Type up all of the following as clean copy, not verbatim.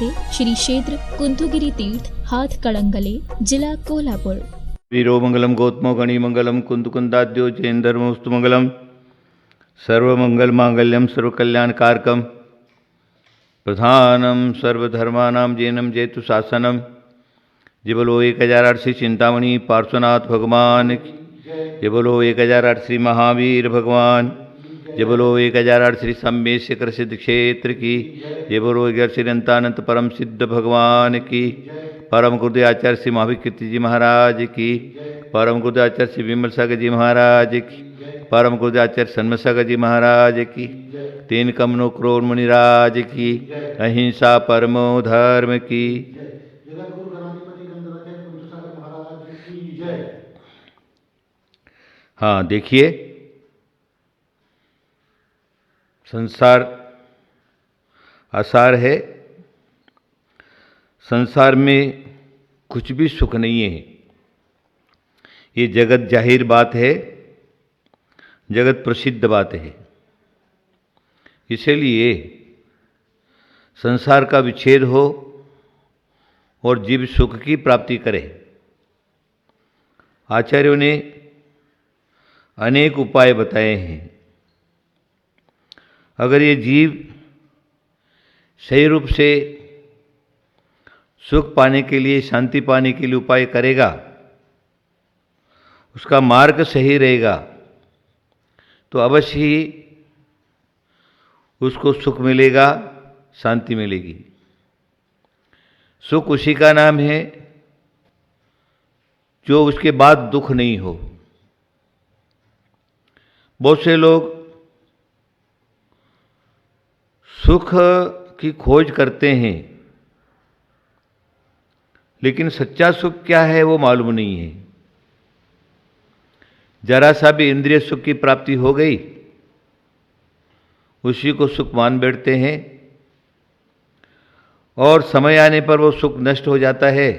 नमस्ते श्री क्षेत्र कुंथुगिरी तीर्थ हाथ कड़ंगले जिला कोल्हापुर। वीरो मंगलम गौतमो गणी मंगलम कुंदकुंदाद्यो जैन धर्मोस्तु मंगलम सर्वमंगल मांगल्यम सर्वकल्याणकारकम प्रधानम सर्वधर्मानां जैनम जयतु शासनम। जय बोलो 1008 श्री चिंतामणि पार्श्वनाथ भगवान की। जय बोलो 1008 श्री महावीर भगवान। जय बोलो 1008 श्री सम्मेशकर सिद्ध क्षेत्र की। जय बोलो 11 श्री अनंतानंत परम सिद्ध भगवान की। परम गुरुदेव आचार्य श्री महावीर जी महाराज की। परम गुरुदेव आचार्य श्री विमल सागर जी महाराज की। परम गुरुदेव आचार्य सन्मत सागर जी महाराज की। तीन कमनो करोड़ मुनिराज की। अहिंसा परमो धर्म की। हाँ, देखिए, संसार आसार है। संसार में कुछ भी सुख नहीं है। ये जगत जाहिर बात है, जगत प्रसिद्ध बात है। इसलिए संसार का विच्छेद हो और जीव सुख की प्राप्ति करे। आचार्यों ने अनेक उपाय बताए हैं। अगर ये जीव सही रूप से सुख पाने के लिए, शांति पाने के लिए उपाय करेगा, उसका मार्ग सही रहेगा, तो अवश्य ही उसको सुख मिलेगा, शांति मिलेगी। सुख उसी का नाम है जो उसके बाद दुख नहीं हो। बहुत से लोग सुख की खोज करते हैं, लेकिन सच्चा सुख क्या है वो मालूम नहीं है। जरा सा भी इंद्रिय सुख की प्राप्ति हो गई, उसी को सुख मान बैठते हैं और समय आने पर वो सुख नष्ट हो जाता है।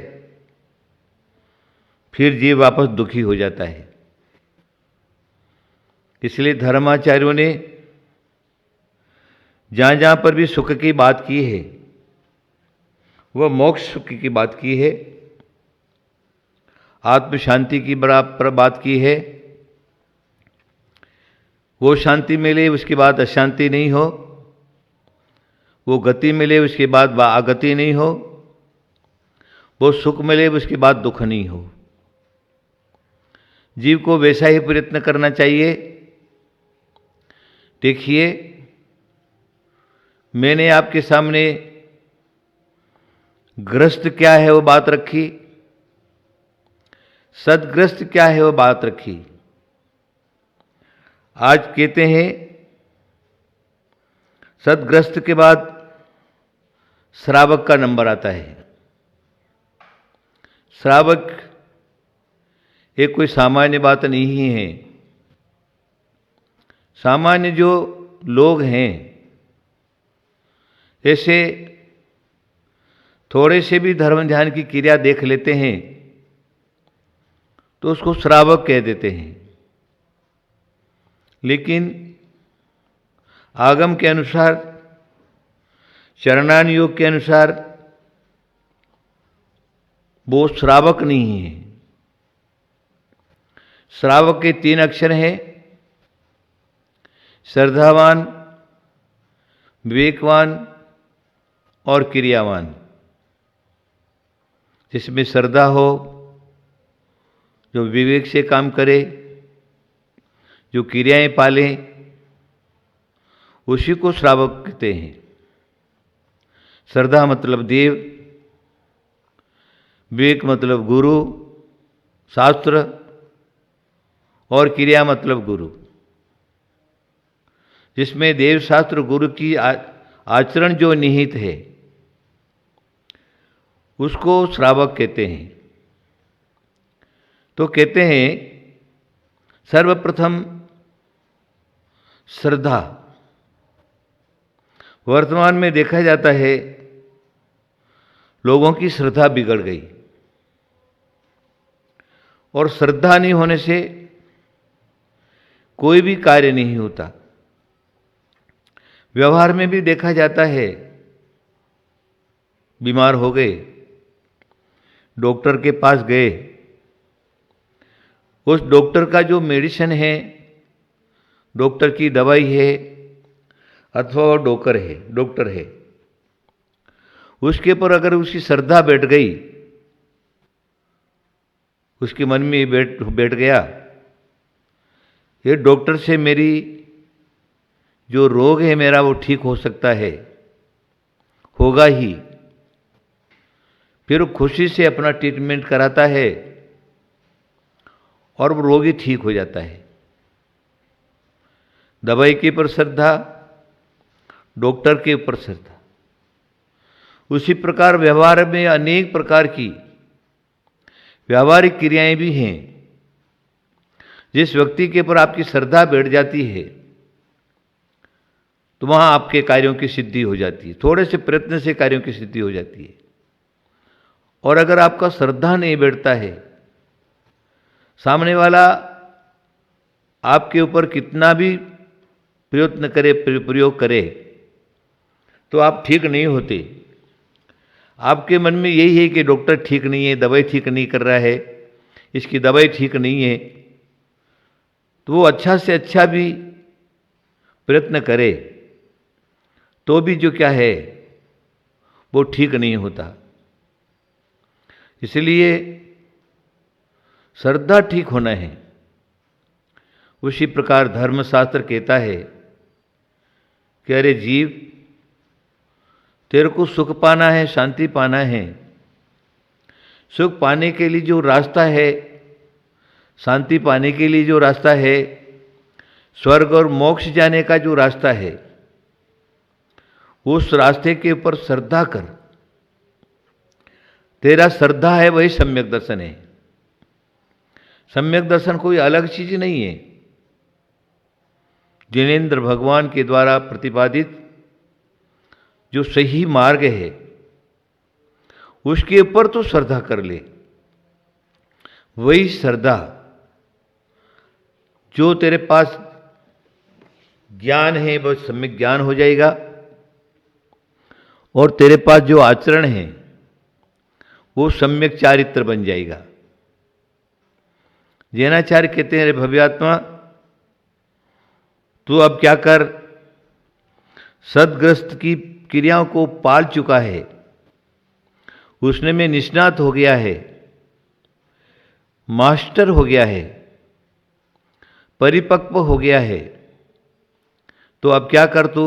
फिर जीव वापस दुखी हो जाता है। इसलिए धर्माचार्यों ने जहाँ जहाँ पर भी सुख की बात की है, वह मोक्ष सुख की बात की है, आत्म शांति की बराबर बात की है। वो शांति मिले उसके बाद अशांति नहीं हो, वो गति मिले उसके बाद आगति नहीं हो, वो सुख मिले उसके बाद दुख नहीं हो। जीव को वैसा ही प्रयत्न करना चाहिए। देखिए, मैंने आपके सामने ग्रस्त क्या है वो बात रखी, सदग्रस्त क्या है वो बात रखी। आज कहते हैं सदग्रस्त के बाद श्रावक का नंबर आता है। श्रावक एक कोई सामान्य बात नहीं है। सामान्य जो लोग हैं, ऐसे थोड़े से भी धर्म ध्यान की क्रिया देख लेते हैं तो उसको श्रावक कह देते हैं। लेकिन आगम के अनुसार, चरणान योग के अनुसार वो श्रावक नहीं है। श्रावक के 3 अक्षर हैं: श्रद्धावान, विवेकवान और क्रियावान। जिसमें श्रद्धा हो, जो विवेक से काम करे, जो क्रियाएं पाले, उसी को श्रावक कहते हैं। श्रद्धा मतलब देव, विवेक मतलब गुरु शास्त्र और क्रिया मतलब गुरु। जिसमें देव शास्त्र गुरु की आचरण जो निहित है, उसको श्रावक कहते हैं। तो कहते हैं सर्वप्रथम श्रद्धा। वर्तमान में देखा जाता है लोगों की श्रद्धा बिगड़ गई, और श्रद्धा नहीं होने से कोई भी कार्य नहीं होता। व्यवहार में भी देखा जाता है, बीमार हो गए, डॉक्टर के पास गए, उस डॉक्टर का जो मेडिसिन है, डॉक्टर की दवाई है अथवा वो डॉक्टर है, उसके ऊपर अगर उसकी श्रद्धा बैठ गई, उसके मन में बैठ गया, ये डॉक्टर से मेरी जो रोग है मेरा वो ठीक हो सकता है, होगा ही, फिर वो खुशी से अपना ट्रीटमेंट कराता है और वो रोगी ठीक हो जाता है। दवाई के ऊपर श्रद्धा, डॉक्टर के ऊपर श्रद्धा। उसी प्रकार व्यवहार में अनेक प्रकार की व्यावहारिक क्रियाएं भी हैं। जिस व्यक्ति के ऊपर आपकी श्रद्धा बैठ जाती है तो वहां आपके कार्यों की सिद्धि हो जाती है, थोड़े से प्रयत्न से कार्यों की सिद्धि हो जाती है। और अगर आपका श्रद्धा नहीं बैठता है, सामने वाला आपके ऊपर कितना भी प्रयत्न करे, प्रयोग करे, तो आप ठीक नहीं होते। आपके मन में यही है कि डॉक्टर ठीक नहीं है, दवाई ठीक नहीं कर रहा है, इसकी दवाई ठीक नहीं है, तो वो अच्छा से अच्छा भी प्रयत्न करे तो भी जो क्या है वो ठीक नहीं होता। इसलिए श्रद्धा ठीक होना है। उसी प्रकार धर्मशास्त्र कहता है कि अरे जीव, तेरे को सुख पाना है, शांति पाना है, सुख पाने के लिए जो रास्ता है, शांति पाने के लिए जो रास्ता है, स्वर्ग और मोक्ष जाने का जो रास्ता है, उस रास्ते के ऊपर श्रद्धा कर। तेरा श्रद्धा है वही सम्यक दर्शन है। सम्यक दर्शन कोई अलग चीज नहीं है। जिनेंद्र भगवान के द्वारा प्रतिपादित जो सही मार्ग है उसके ऊपर तो श्रद्धा कर ले। वही श्रद्धा जो तेरे पास ज्ञान है वह सम्यक ज्ञान हो जाएगा, और तेरे पास जो आचरण है वो सम्यक चारित्र बन जाएगा। जैनाचार्य कहते हैं, अरे भव्यात्मा, तू अब क्या कर, सदग्रस्त की क्रियाओं को पाल चुका है, उसने में निष्णात हो गया है, मास्टर हो गया है, परिपक्व हो गया है, तो अब क्या कर, तू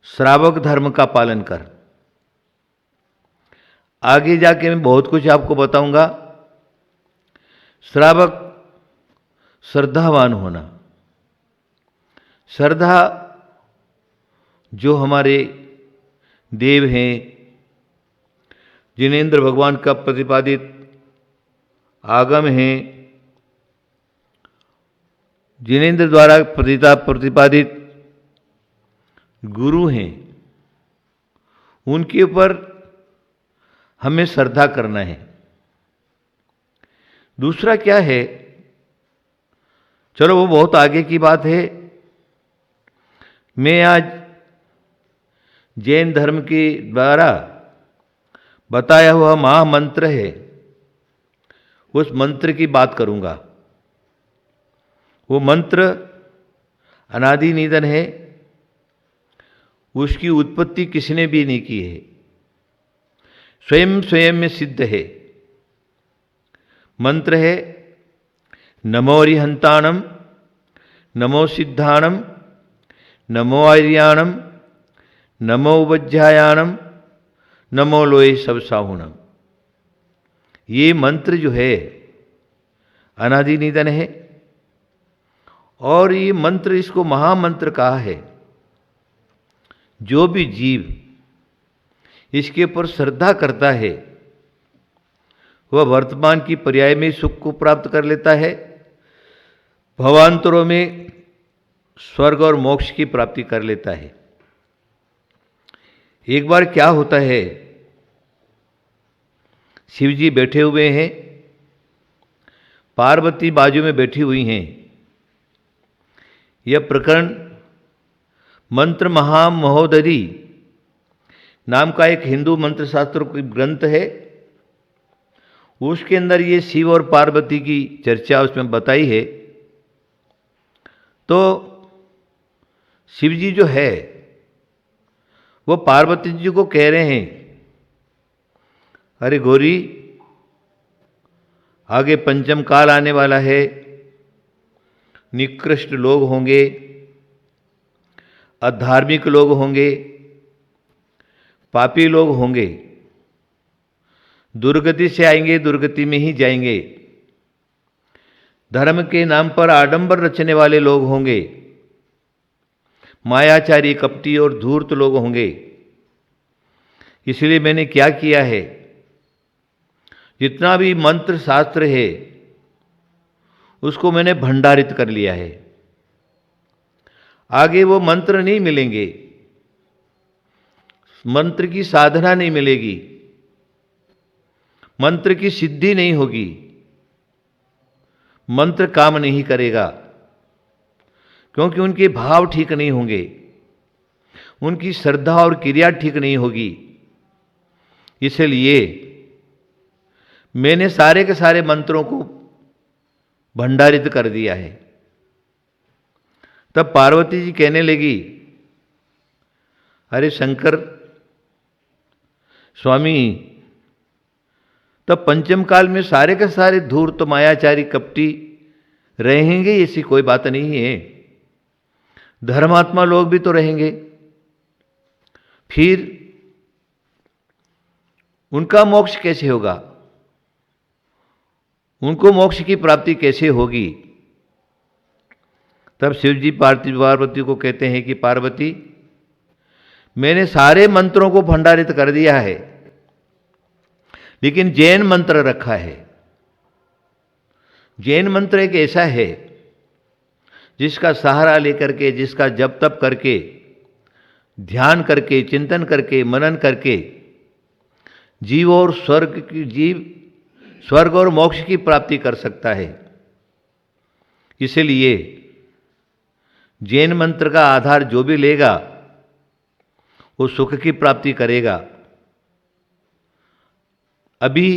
श्रावक धर्म का पालन कर। आगे जाके मैं बहुत कुछ आपको बताऊंगा। श्रावक श्रद्धावान होना। श्रद्धा जो हमारे देव हैं, जिनेंद्र भगवान का प्रतिपादित आगम है, जिनेंद्र द्वारा प्रतिपादित गुरु हैं, उनके ऊपर हमें श्रद्धा करना है। दूसरा क्या है, चलो वो बहुत आगे की बात है। मैं आज जैन धर्म के द्वारा बताया हुआ महामंत्र है, उस मंत्र की बात करूंगा। वो मंत्र अनादि निधन है, उसकी उत्पत्ति किसने भी नहीं की है, स्वयं स्वयं में सिद्ध है। मंत्र है नमो अरिहंताणम, नमो सिद्धाणम, नमो आर्याणम, नमो उपज्यायाणम, नमो लोये सब साहुणम। ये मंत्र जो है अनादि निधन है, और ये मंत्र, इसको महामंत्र कहा है। जो भी जीव इसके ऊपर श्रद्धा करता है वह वर्तमान की पर्याय में सुख को प्राप्त कर लेता है, भवांतरों में स्वर्ग और मोक्ष की प्राप्ति कर लेता है। एक बार क्या होता है, शिव जी बैठे हुए हैं, पार्वती बाजू में बैठी हुई हैं। यह प्रकरण मंत्र महामहोदरी नाम का एक हिंदू मंत्र शास्त्र का ग्रंथ है। उसके अंदर ये शिव और पार्वती की चर्चा उसमें बताई है। तो शिव जी जो है वो पार्वती जी को कह रहे हैं, अरे गौरी, आगे पंचम काल आने वाला है, निकृष्ट लोग होंगे, अधार्मिक लोग होंगे, पापी लोग होंगे, दुर्गति से आएंगे, दुर्गति में ही जाएंगे, धर्म के नाम पर आडंबर रचने वाले लोग होंगे, मायाचारी, कपटी और धूर्त लोग होंगे। इसलिए मैंने क्या किया है, जितना भी मंत्र शास्त्र है उसको मैंने भंडारित कर लिया है। आगे वो मंत्र नहीं मिलेंगे, मंत्र की साधना नहीं मिलेगी, मंत्र की सिद्धि नहीं होगी, मंत्र काम नहीं करेगा, क्योंकि उनके भाव ठीक नहीं होंगे, उनकी श्रद्धा और क्रिया ठीक नहीं होगी। इसलिए मैंने सारे के सारे मंत्रों को भंडारित कर दिया है। तब पार्वती जी कहने लगी, अरे शंकर स्वामी, तब पंचम काल में सारे के सारे धूर्त, मायाचारी, कपटी रहेंगे, ऐसी कोई बात नहीं है। धर्मात्मा लोग भी तो रहेंगे, फिर उनका मोक्ष कैसे होगा, उनको मोक्ष की प्राप्ति कैसे होगी। तब शिव जी पार्वती को कहते हैं कि पार्वती, मैंने सारे मंत्रों को भंडारित कर दिया है, लेकिन जैन मंत्र रखा है। जैन मंत्र एक ऐसा है जिसका सहारा लेकर के, जिसका जप तप करके, ध्यान करके, चिंतन करके, मनन करके जीव स्वर्ग और मोक्ष की प्राप्ति कर सकता है। इसलिए जैन मंत्र का आधार जो भी लेगा वो सुख की प्राप्ति करेगा। अभी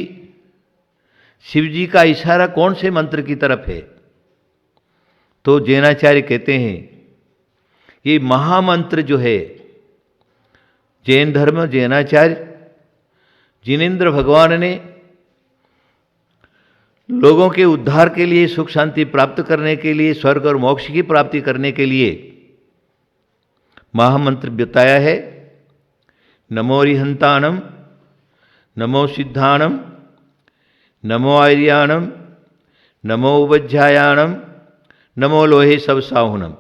शिव जी का इशारा कौन से मंत्र की तरफ है, तो जैनाचार्य कहते हैं ये महामंत्र जो है, जैन धर्म, जैनाचार्य जिनेन्द्र भगवान ने लोगों के उद्धार के लिए, सुख शांति प्राप्त करने के लिए, स्वर्ग और मोक्ष की प्राप्ति करने के लिए महामंत्र बताया है। नमो अरिहंताणम, नमो सिद्धाणम, नमो आर्याणम, नमो उपज्यायाणम, नमो लोहे सबसाहुनम।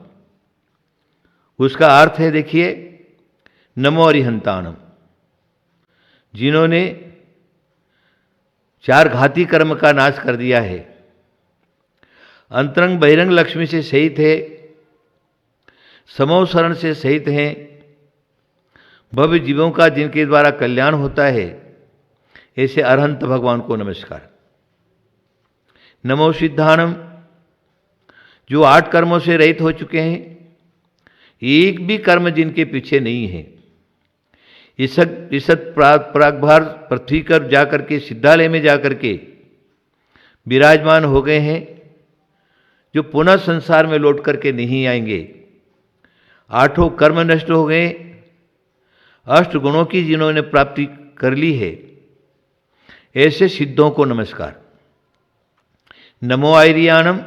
उसका अर्थ है, देखिए, नमो अरिहंताणम, जिन्होंने चार घाती कर्म का नाश कर दिया है, अंतरंग बहिरंग लक्ष्मी से सहित है, समो शरण से सहित हैं, भव्य जीवों का जिनके द्वारा कल्याण होता है, ऐसे अरहंत भगवान को नमस्कार। नमो सिद्धाणम, जो 8 कर्मों से रहित हो चुके हैं, एक भी कर्म जिनके पीछे नहीं है, ईसत प्रागभार पृथ्वी कर जाकर के, सिद्धालय में जाकर के विराजमान हो गए हैं, जो पुनः संसार में लौट करके नहीं आएंगे। 8 कर्म नष्ट हो गए, 8 गुणों की जिन्होंने प्राप्ति कर ली है, ऐसे सिद्धों को नमस्कार। नमो आर्याणम,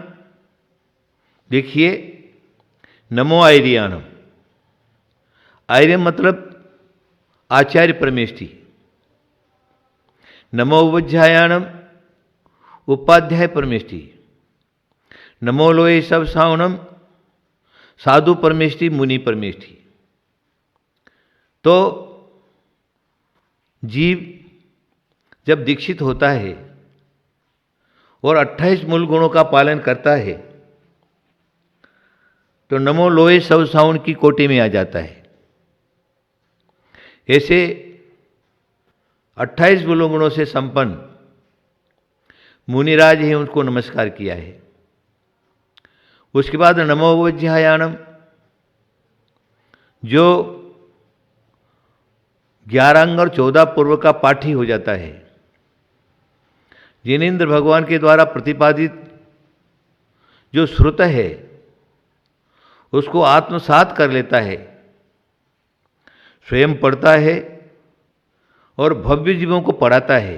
देखिए, नमो आर्याणम, आर्य मतलब आचार्य परमेष्ठी। नमो उपज्यायाणम, उपाध्याय परमेष्ठी। नमो लोये सबसाहुनम, साधु परमेष्ठी, मुनि परमेष्ठी। तो जीव जब दीक्षित होता है और 28 मूल गुणों का पालन करता है, तो नमो लोये सबसाहुन की कोटि में आ जाता है। ऐसे 28 मूल गुणों से संपन्न मुनिराज हैं, उनको नमस्कार किया है। उसके बाद नमो उपज्यायाणम, जो 11 अंग और 14 पूर्व का पाठ ही हो जाता है। जिनेंद्र भगवान के द्वारा प्रतिपादित जो श्रुत है उसको आत्मसात कर लेता है, स्वयं पढ़ता है और भव्य जीवों को पढ़ाता है,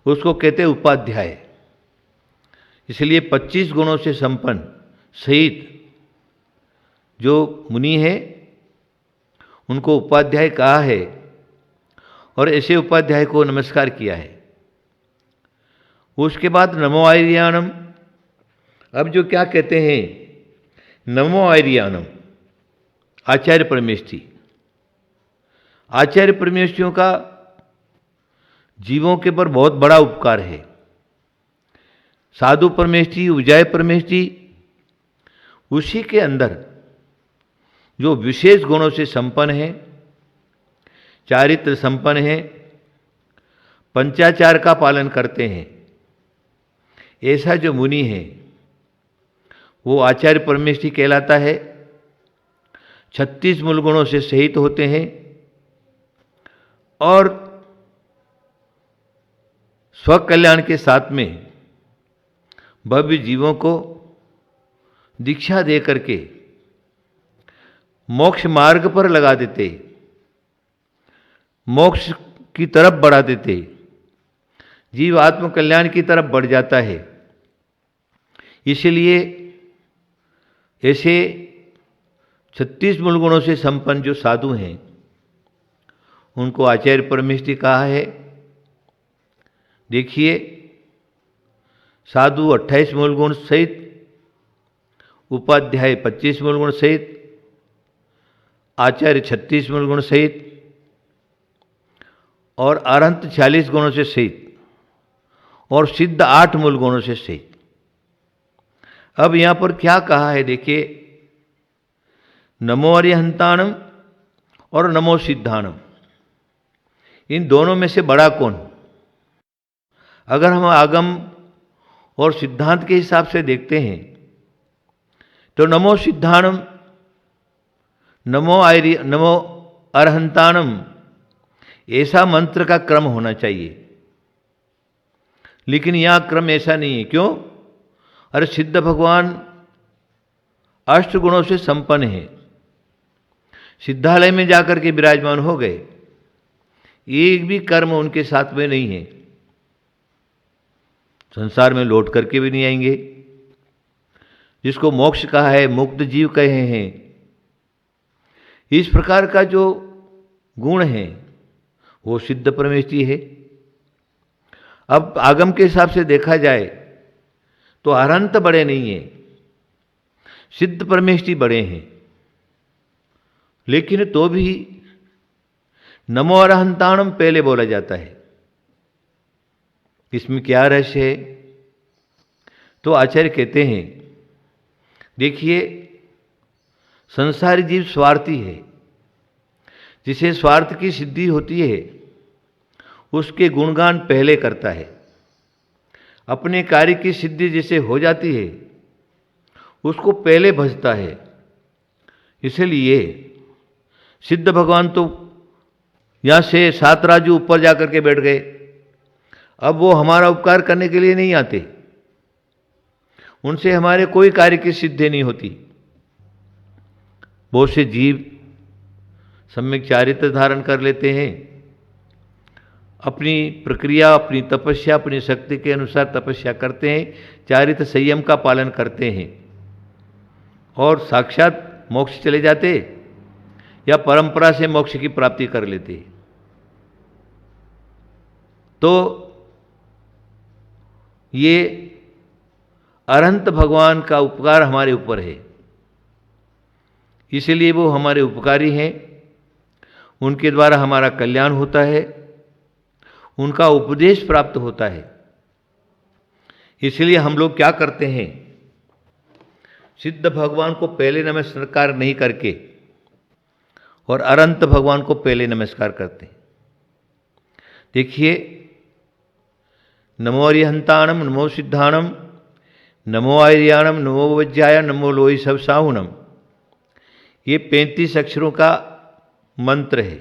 उसको कहते हैं उपाध्याय। इसलिए 25 गुणों से संपन्न सहित जो मुनि है उनको उपाध्याय कहा है और ऐसे उपाध्याय को नमस्कार किया है। उसके बाद नमो आर्याणम। अब जो क्या कहते हैं, नमो आर्याणम, आचार्य परमेष्ठी। आचार्य परमेष्ठियों का जीवों के पर बहुत बड़ा उपकार है। साधु परमेष्ठी, उजाय परमेष्ठी, उसी के अंदर जो विशेष गुणों से संपन्न है, चारित्र संपन्न है, पंचाचार का पालन करते हैं, ऐसा जो मुनि है वो आचार्य परमेष्ठी कहलाता है। 36 मूल गुणों से सहित होते हैं और स्वकल्याण के साथ में भव्य जीवों को दीक्षा दे करके मोक्ष मार्ग पर लगा देते, मोक्ष की तरफ बढ़ा देते, जीव आत्मकल्याण की तरफ बढ़ जाता है। इसलिए ऐसे 36 मूल गुणों से संपन्न जो साधु हैं उनको आचार्य परमेष्ठी कहा है। देखिए, साधु 28 मूल गुण सहित, उपाध्याय 25 मूल गुण सहित, आचार्य 36 मूल गुण सहित और अरहंत 46 गुणों से सहित और सिद्ध 8 मूल गुणों से सहित। अब यहां पर क्या कहा है देखिए, नमो अरिहंताणम और नमो सिद्धाणम, इन दोनों में से बड़ा कौन? अगर हम आगम और सिद्धांत के हिसाब से देखते हैं तो नमो सिद्धाणम, नमो अरहंताणम, ऐसा मंत्र का क्रम होना चाहिए। लेकिन यहां क्रम ऐसा नहीं है। क्यों? अरे सिद्ध भगवान 8 गुणों से संपन्न है, सिद्धालय में जाकर के विराजमान हो गए, एक भी कर्म उनके साथ में नहीं है, संसार में लौट करके भी नहीं आएंगे। जिसको मोक्ष कहा है, मुक्त जीव कहे हैं, इस प्रकार का जो गुण है वो सिद्ध परमेष्ठी है। अब आगम के हिसाब से देखा जाए तो अरहंत बड़े नहीं हैं, सिद्ध परमेष्ठी बड़े हैं, लेकिन तो भी नमो अरहंताणम पहले बोला जाता है। इसमें क्या रहस्य है? तो आचार्य कहते हैं, देखिए, संसारी जीव स्वार्थी है, जिसे स्वार्थ की सिद्धि होती है उसके गुणगान पहले करता है। अपने कार्य की सिद्धि जिसे हो जाती है उसको पहले भजता है। इसलिए सिद्ध भगवान तो यहाँ से 7 राजू ऊपर जाकर के बैठ गए, अब वो हमारा उपकार करने के लिए नहीं आते, उनसे हमारे कोई कार्य की सिद्धि नहीं होती। बहुत से जीव सम्यक चारित्र धारण कर लेते हैं, अपनी प्रक्रिया, अपनी तपस्या, अपनी शक्ति के अनुसार तपस्या करते हैं, चारित्र संयम का पालन करते हैं और साक्षात मोक्ष चले जाते या परंपरा से मोक्ष की प्राप्ति कर लेते। तो ये अरहंत भगवान का उपकार हमारे ऊपर है, इसलिए वो हमारे उपकारी हैं, उनके द्वारा हमारा कल्याण होता है, उनका उपदेश प्राप्त होता है। इसलिए हम लोग क्या करते हैं, सिद्ध भगवान को पहले नमस्कार नहीं करके और अरहंत भगवान को पहले नमस्कार करते हैं। देखिए, नमो अरिहंताणम, नमो सिद्धाणम, नमो आर्याणम, नमो वज्राय, नमो लोई सब साहुणम, ये 35 अक्षरों का मंत्र है।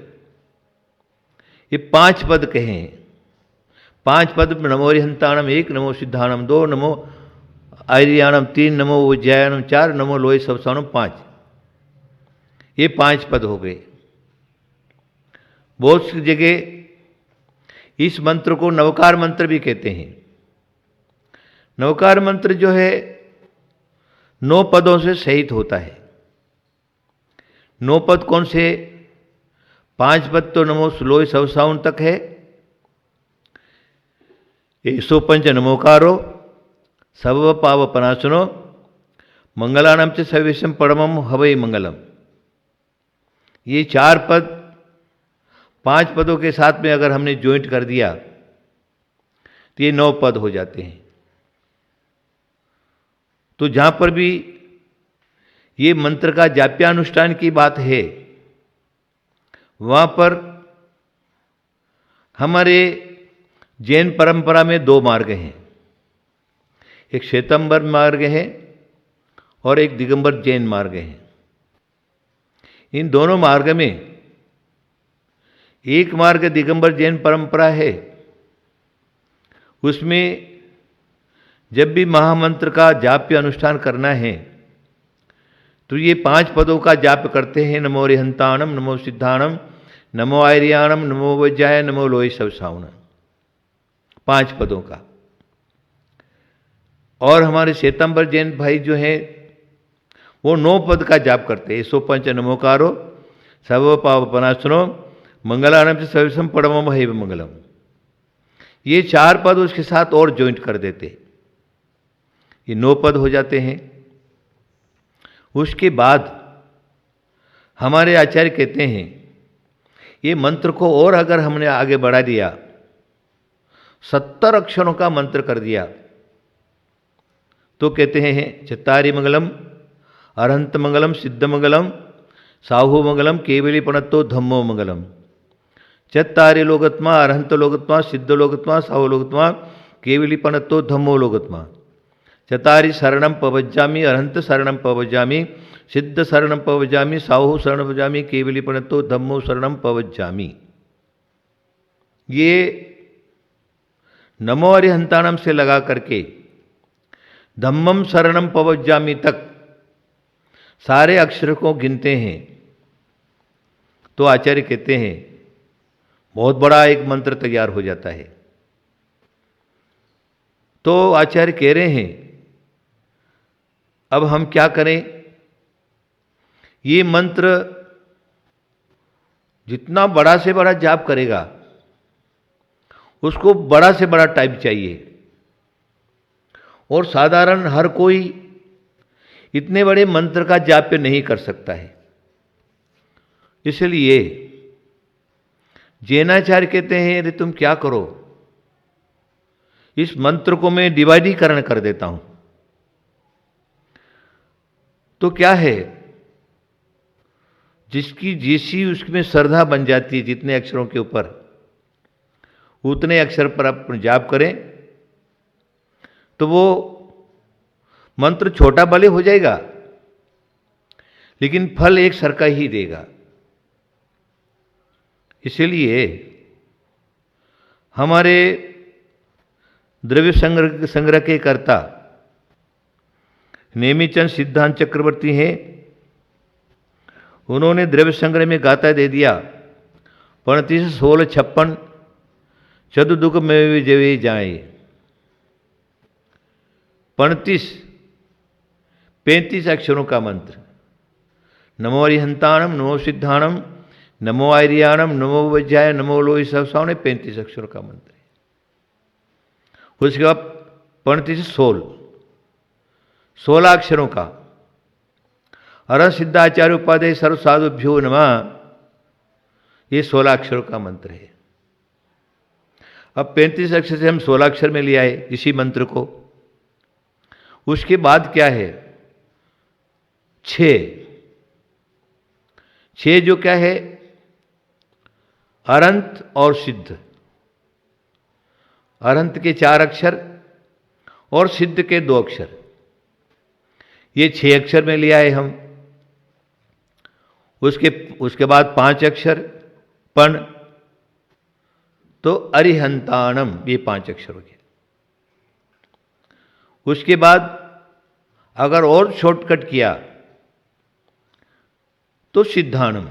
ये 5 पद कहे हैं। 5 पद नमो अरिहंताणम 1, नमो सिद्धाणम 2, नमो आर्याणम 3, नमो उज्जयानम 4, नमो लोय सवसानम 5। ये 5 पद हो गए। बहुत सी जगह इस मंत्र को नवकार मंत्र भी कहते हैं। नवकार मंत्र जो है 9 पदों से सहित होता है। 9 पद कौन से? 5 पद तो नमो लोय सवसाउन तक है। 105 नमोकारो सर्व पाव पनाशनो मंगलानाम च सविशम परमम हवै मंगलम। ये 4 पद 5 पदों के साथ में अगर हमने ज्वाइंट कर दिया तो ये 9 पद हो जाते हैं। तो जहां पर भी ये मंत्र का जाप्यानुष्ठान की बात है, वहां पर हमारे जैन परंपरा में 2 मार्ग हैं। एक श्वेतंबर मार्ग है और एक दिगंबर जैन मार्ग है। इन दोनों मार्ग में एक मार्ग दिगंबर जैन परंपरा है, उसमें जब भी महामंत्र का जाप्य अनुष्ठान करना है तो ये 5 पदों का जाप करते हैं। नमो अरिहंताणम, नमो सिद्धाणम, नमो आर्याणम, नमो वज्राय, नमो लोय सवसाउन। 5 पदों का। और हमारे श्वेतंबर जैन भाई जो हैं वो 9 पद का जाप करते हैं। 105 नमोकारो सर्व पाव पनाशनो मंगलानम से सविशम परमम हैव मंगलम। ये 4 पद उसके साथ और ज्वाइंट कर देते, ये 9 पद हो जाते हैं। उसके बाद हमारे आचार्य कहते हैं ये मंत्र को और अगर हमने आगे बढ़ा दिया, 70 अक्षरों का मंत्र कर दिया, तो कहते हैं चत्तारि मंगलम, अरहंत मंगलम, सिद्ध मंगलम, साहू मंगलम, केवली पणत्तो धम्मो मंगलम। चत्तारि लोकत्मा, अरहंत लोकत्मा, सिद्ध लोकत्मा, साहू लोकत्मा, केवली पणत्तो धम्मो लोकत्मा। चत्तारि शरणम पवज्जामि, अरहंत शरणम पवज्जामि, सिद्ध शरणम पवज्जामि, साहू शरणम पवज्जामि, केवली पणत्तो धम्मो शरणम पवज्जामि। ये नमो अरिहंताणम से लगा करके धम्मम शरणम पवज्जामि तक सारे अक्षर को गिनते हैं तो आचार्य कहते हैं बहुत बड़ा एक मंत्र तैयार हो जाता है। तो आचार्य कह रहे हैं अब हम क्या करें? ये मंत्र जितना बड़ा से बड़ा जाप करेगा उसको बड़ा से बड़ा टाइप चाहिए, और साधारण हर कोई इतने बड़े मंत्र का जाप्य नहीं कर सकता है। इसलिए जैनाचार्य कहते हैं अरे तुम क्या करो, इस मंत्र को मैं डिवाइडीकरण कर देता हूं। तो क्या है, जिसकी जैसी उसमें श्रद्धा बन जाती है, जितने अक्षरों के ऊपर उतने अक्षर पर आप जाप करें तो वो मंत्र छोटा भले हो जाएगा लेकिन फल एक सर का ही देगा। इसलिए हमारे द्रव्य संग्रह के कर्ता नेमिचंद सिद्धांत चक्रवर्ती हैं, उन्होंने द्रव्य संग्रह में गाता दे दिया 35 16 56 चतुर्दुख में विजय जाए। 35 अक्षरों का मंत्र। नमो अरिहंताणम, नमो सिद्धाणम, नमो आर्याणम, नमो वज्राय, नमो लोय सवसाउन 35 अक्षरों का मंत्र है। उसके बाद 35 16 अक्षरों का अर सिद्धाचार्य उपाध्याय सर्व साधुभ्यो नमः, ये 16 अक्षरों का मंत्र है। अब 35 अक्षर से हम 16 अक्षर में ले आए इसी मंत्र को। उसके बाद क्या है 6 जो क्या है अरंत और सिद्ध। अरंत के 4 अक्षर और सिद्ध के 2 अक्षर, ये 6 अक्षर में ले आए हम। उसके बाद 5 अक्षर पण, तो अरिहंताणम, ये 5 अक्षर हो गए। उसके बाद अगर और शॉर्टकट किया तो सिद्धाणम,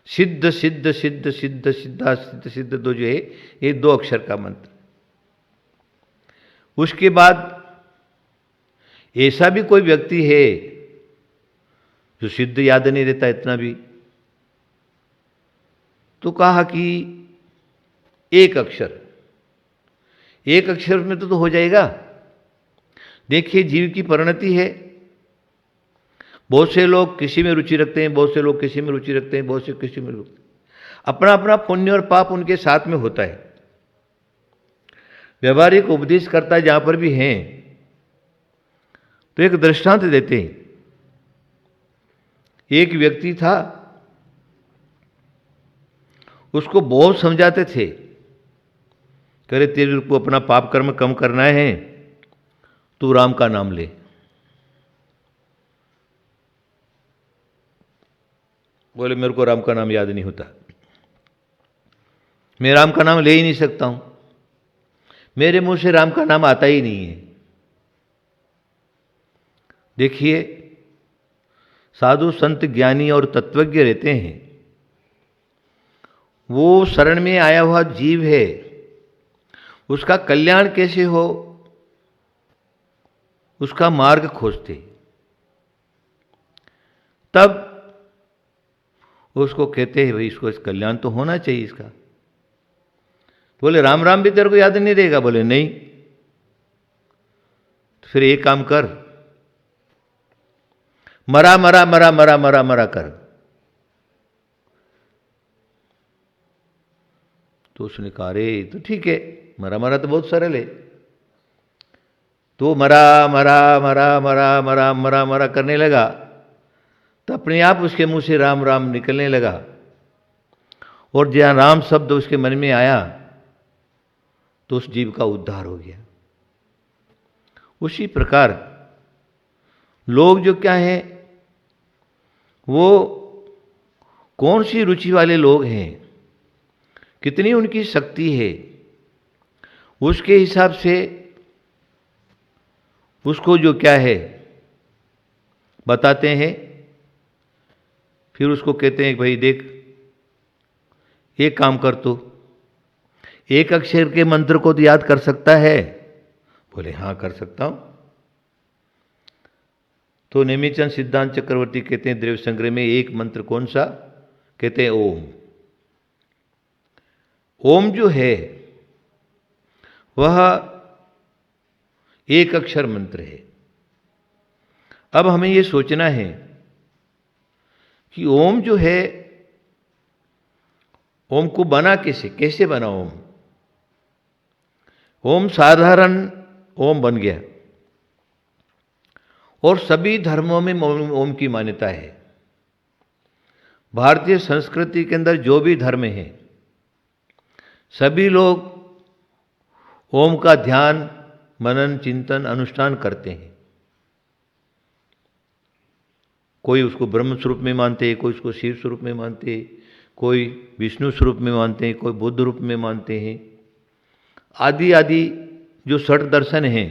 सिद्ध सिद्ध सिद्ध सिद्ध सिद्धा सिद्ध सिद्ध, दो जो है ये 2 अक्षर का मंत्र। उसके बाद ऐसा भी कोई व्यक्ति है जो सिद्ध याद नहीं रहता इतना भी, तो कहा कि 1 अक्षर, 1 अक्षर में तो हो जाएगा। देखिए जीव की परिणति है, बहुत से लोग किसी में रुचि रखते हैं, बहुत से लोग किसी में रुचि रखते हैं, बहुत से किसी में रुचि, अपना अपना पुण्य और पाप उनके साथ में होता है। व्यवहारिक उपदेश करता जहां पर भी हैं तो एक दृष्टांत देते हैं। एक व्यक्ति था, उसको बहुत समझाते थे, करे तेरे को अपना पाप कर्म कम करना है, तू राम का नाम ले। बोले मेरे को राम का नाम याद नहीं होता, मैं राम का नाम ले ही नहीं सकता हूं, मेरे मुंह से राम का नाम आता ही नहीं है। देखिए साधु संत ज्ञानी और तत्वज्ञ रहते हैं, वो शरण में आया हुआ जीव है, उसका कल्याण कैसे हो उसका मार्ग खोजते, तब उसको कहते हैं भाई इसको इस कल्याण तो होना चाहिए इसका। बोले राम राम भी तेरे को याद नहीं रहेगा, बोले नहीं, तो फिर एक काम कर, मरा मरा मरा मरा मरा मरा कर। तो उसने कहा अरे तो ठीक है, मरा मरा तो बहुत सरल है। तो मरा मरा मरा मरा मरा मरा मरा करने लगा, तो अपने आप उसके मुंह से राम राम निकलने लगा, और जहां राम शब्द उसके मन में आया तो उस जीव का उद्धार हो गया। उसी प्रकार लोग जो क्या है, वो कौन सी रुचि वाले लोग हैं, कितनी उनकी शक्ति है, उसके हिसाब से उसको जो क्या है बताते हैं। फिर उसको कहते हैं कि भाई देख एक काम कर, तू 1 अक्षर के मंत्र को तो याद कर सकता है? बोले हाँ कर सकता हूं। तो नेमिचंद सिद्धांत चक्रवर्ती कहते हैं द्रव्य संग्रह में एक मंत्र कौन सा, कहते हैं ओम। ओम जो है वह 1 अक्षर मंत्र है। अब हमें यह सोचना है कि ओम जो है, ओम को बना कैसे बना ओम? ओम साधारण ओम बन गया, और सभी धर्मों में ओम की मान्यता है। भारतीय संस्कृति के अंदर जो भी धर्म है, सभी लोग ओम का ध्यान मनन चिंतन अनुष्ठान करते हैं। कोई उसको ब्रह्म स्वरूप में मानते हैं, कोई उसको शिव स्वरूप में मानते हैं, कोई विष्णु स्वरूप में मानते हैं, कोई बुद्ध रूप में मानते हैं। आदि आदि जो षट दर्शन हैं,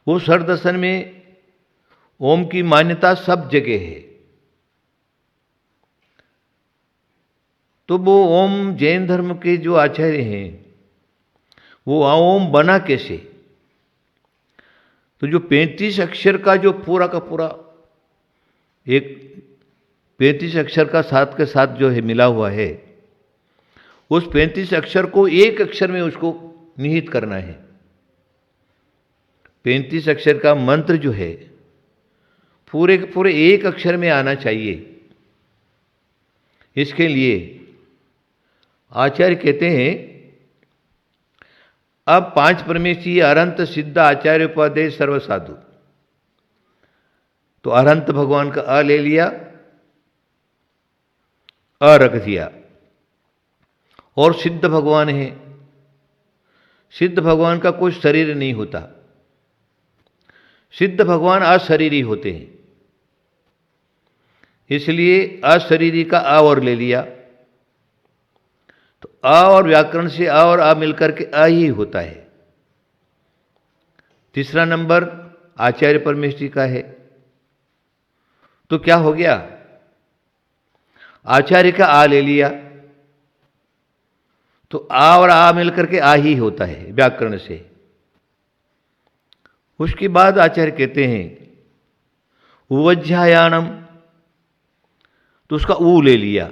वो षट दर्शन में ओम की मान्यता सब जगह है। तो वो ओम जैन धर्म के जो आचार्य हैं, वो ओम बना कैसे? तो जो 35 अक्षर का जो पूरा का पूरा एक 35 अक्षर का साथ के साथ जो है मिला हुआ है, उस 35 अक्षर को 1 अक्षर में उसको निहित करना है। 35 अक्षर का मंत्र जो है पूरे के पूरे 1 अक्षर में आना चाहिए। इसके लिए आचार्य कहते हैं, अब 5 परमेश्वरी अरंत सिद्ध आचार्य उपाध्याय सर्वसाधु। तो अरंत भगवान का अ ले लिया, अ रख दिया, और सिद्ध भगवान है। सिद्ध भगवान का कोई शरीर नहीं होता, सिद्ध भगवान अशरीरी होते हैं, इसलिए अशरीरी का अ और ले लिया। तो अ और व्याकरण से अ और आ मिलकर के अ ही होता है। तीसरा नंबर आचार्य परमेष्ठी का है। तो क्या हो गया, आचार्य का आ ले लिया तो आ और आ मिलकर के आ ही होता है व्याकरण से। उसके बाद आचार्य कहते हैं उवज्झायानम, तो उसका ऊ ले लिया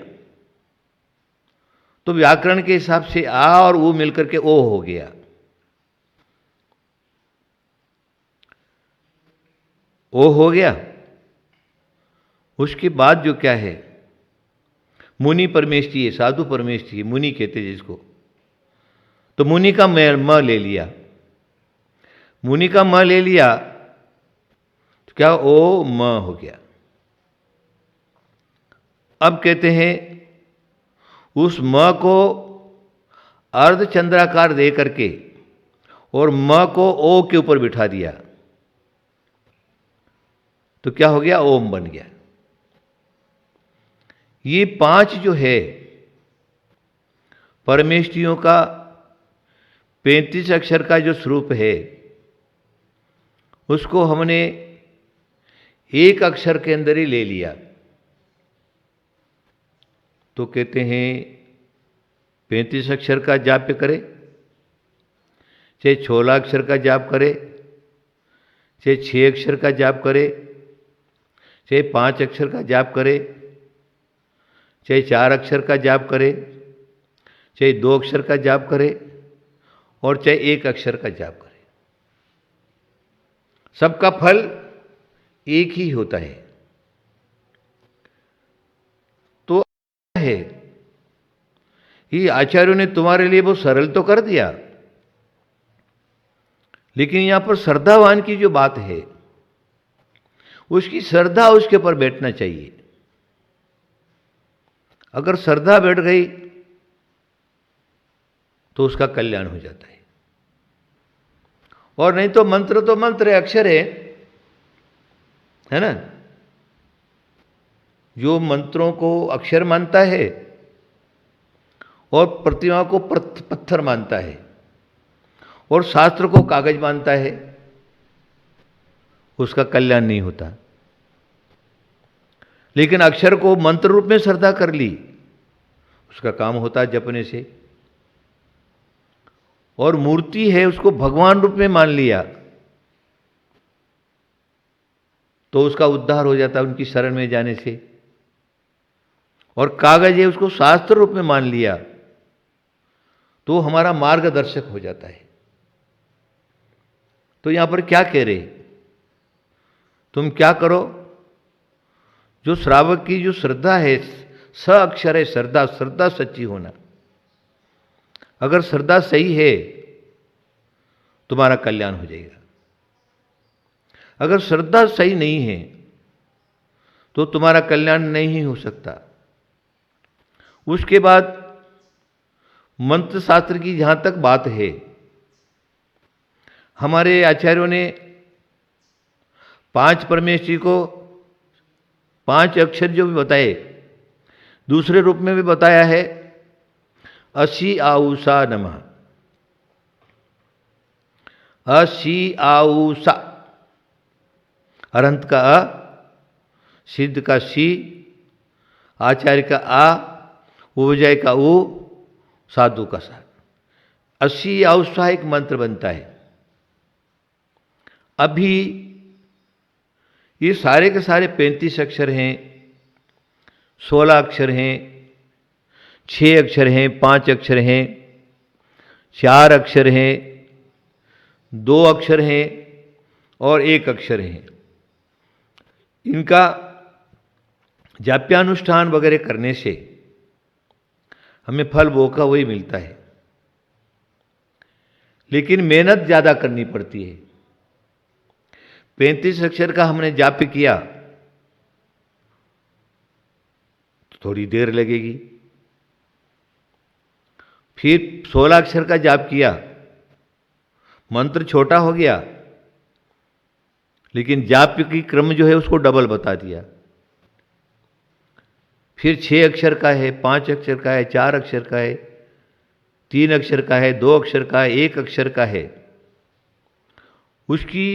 तो व्याकरण के हिसाब से आ और ऊ मिलकर के ओ हो गया। ओ हो गया। उसके बाद जो क्या है, मुनि परमेष्ठी है, साधु परमेष्ठी है, मुनि कहते हैं जिसको। तो मुनि का म ले लिया, मुनि का म ले लिया तो क्या ओ म हो गया। अब कहते हैं उस म को अर्धचंद्राकार दे करके और म को ओ के ऊपर बिठा दिया तो क्या हो गया, ओम बन गया। ये 5 जो है परमेष्ठियों का 35 अक्षर का जो स्वरूप है उसको हमने एक अक्षर के अंदर ही ले लिया। तो कहते हैं 35 अक्षर का जाप्य करे, चाहे 16 अक्षर का जाप करे, चाहे 6 अक्षर का जाप करे, चाहे 5 अक्षर का जाप करे, चाहे 4 अक्षर का जाप करे, चाहे 2 अक्षर का जाप करे और चाहे 1 अक्षर का जाप करे, सबका फल एक ही होता है। तो है ये आचार्यों ने तुम्हारे लिए वो सरल तो कर दिया, लेकिन यहां पर श्रद्धावान की जो बात है उसकी श्रद्धा उसके ऊपर बैठना चाहिए। अगर श्रद्धा बैठ गई तो उसका कल्याण हो जाता है। और नहीं तो मंत्र है, अक्षर है ना। जो मंत्रों को अक्षर मानता है और प्रतिमा को पत्थर मानता है और शास्त्र को कागज मानता है, उसका कल्याण नहीं होता। लेकिन अक्षर को मंत्र रूप में श्रद्धा कर ली, उसका काम होता है जपने से। और मूर्ति है उसको भगवान रूप में मान लिया तो उसका उद्धार हो जाता है उनकी शरण में जाने से। और कागज है उसको शास्त्र रूप में मान लिया तो हमारा मार्गदर्शक हो जाता है। तो यहां पर क्या कह रहे, तुम क्या करो, जो श्रावक की जो श्रद्धा है, स अक्षर है श्रद्धा, श्रद्धा सच्ची होना। अगर श्रद्धा सही है तुम्हारा कल्याण हो जाएगा। अगर श्रद्धा सही नहीं है तो तुम्हारा कल्याण नहीं हो सकता। उसके बाद मंत्र शास्त्र की जहां तक बात है, हमारे आचार्यों ने 5 परमेष्ठी को 5 अक्षर जो भी बताए, दूसरे रूप में भी बताया है असी आऊषा नमः। असी आऊषा, अरंत का अ, सिद्ध का सी, आचार्य का आ, उपजय का उ, साधु का सा। असी आऊषा एक मंत्र बनता है। अभी ये सारे के सारे 35 अक्षर हैं, 16 अक्षर हैं, 6 अक्षर हैं, 5 अक्षर हैं, 4 अक्षर हैं, 2 अक्षर हैं और 1 अक्षर हैं। इनका जाप्यानुष्ठान वगैरह करने से हमें फल वो का वही मिलता है, लेकिन मेहनत ज्यादा करनी पड़ती है। 35 अक्षर का हमने जाप किया तो थोड़ी देर लगेगी, फिर 16 अक्षर का जाप किया, मंत्र छोटा हो गया लेकिन जाप की क्रम जो है उसको डबल बता दिया। फिर 6 अक्षर का है, 5 अक्षर का है, 4 अक्षर का है, 3 अक्षर का है, 2 अक्षर का है, 1 अक्षर का है, उसकी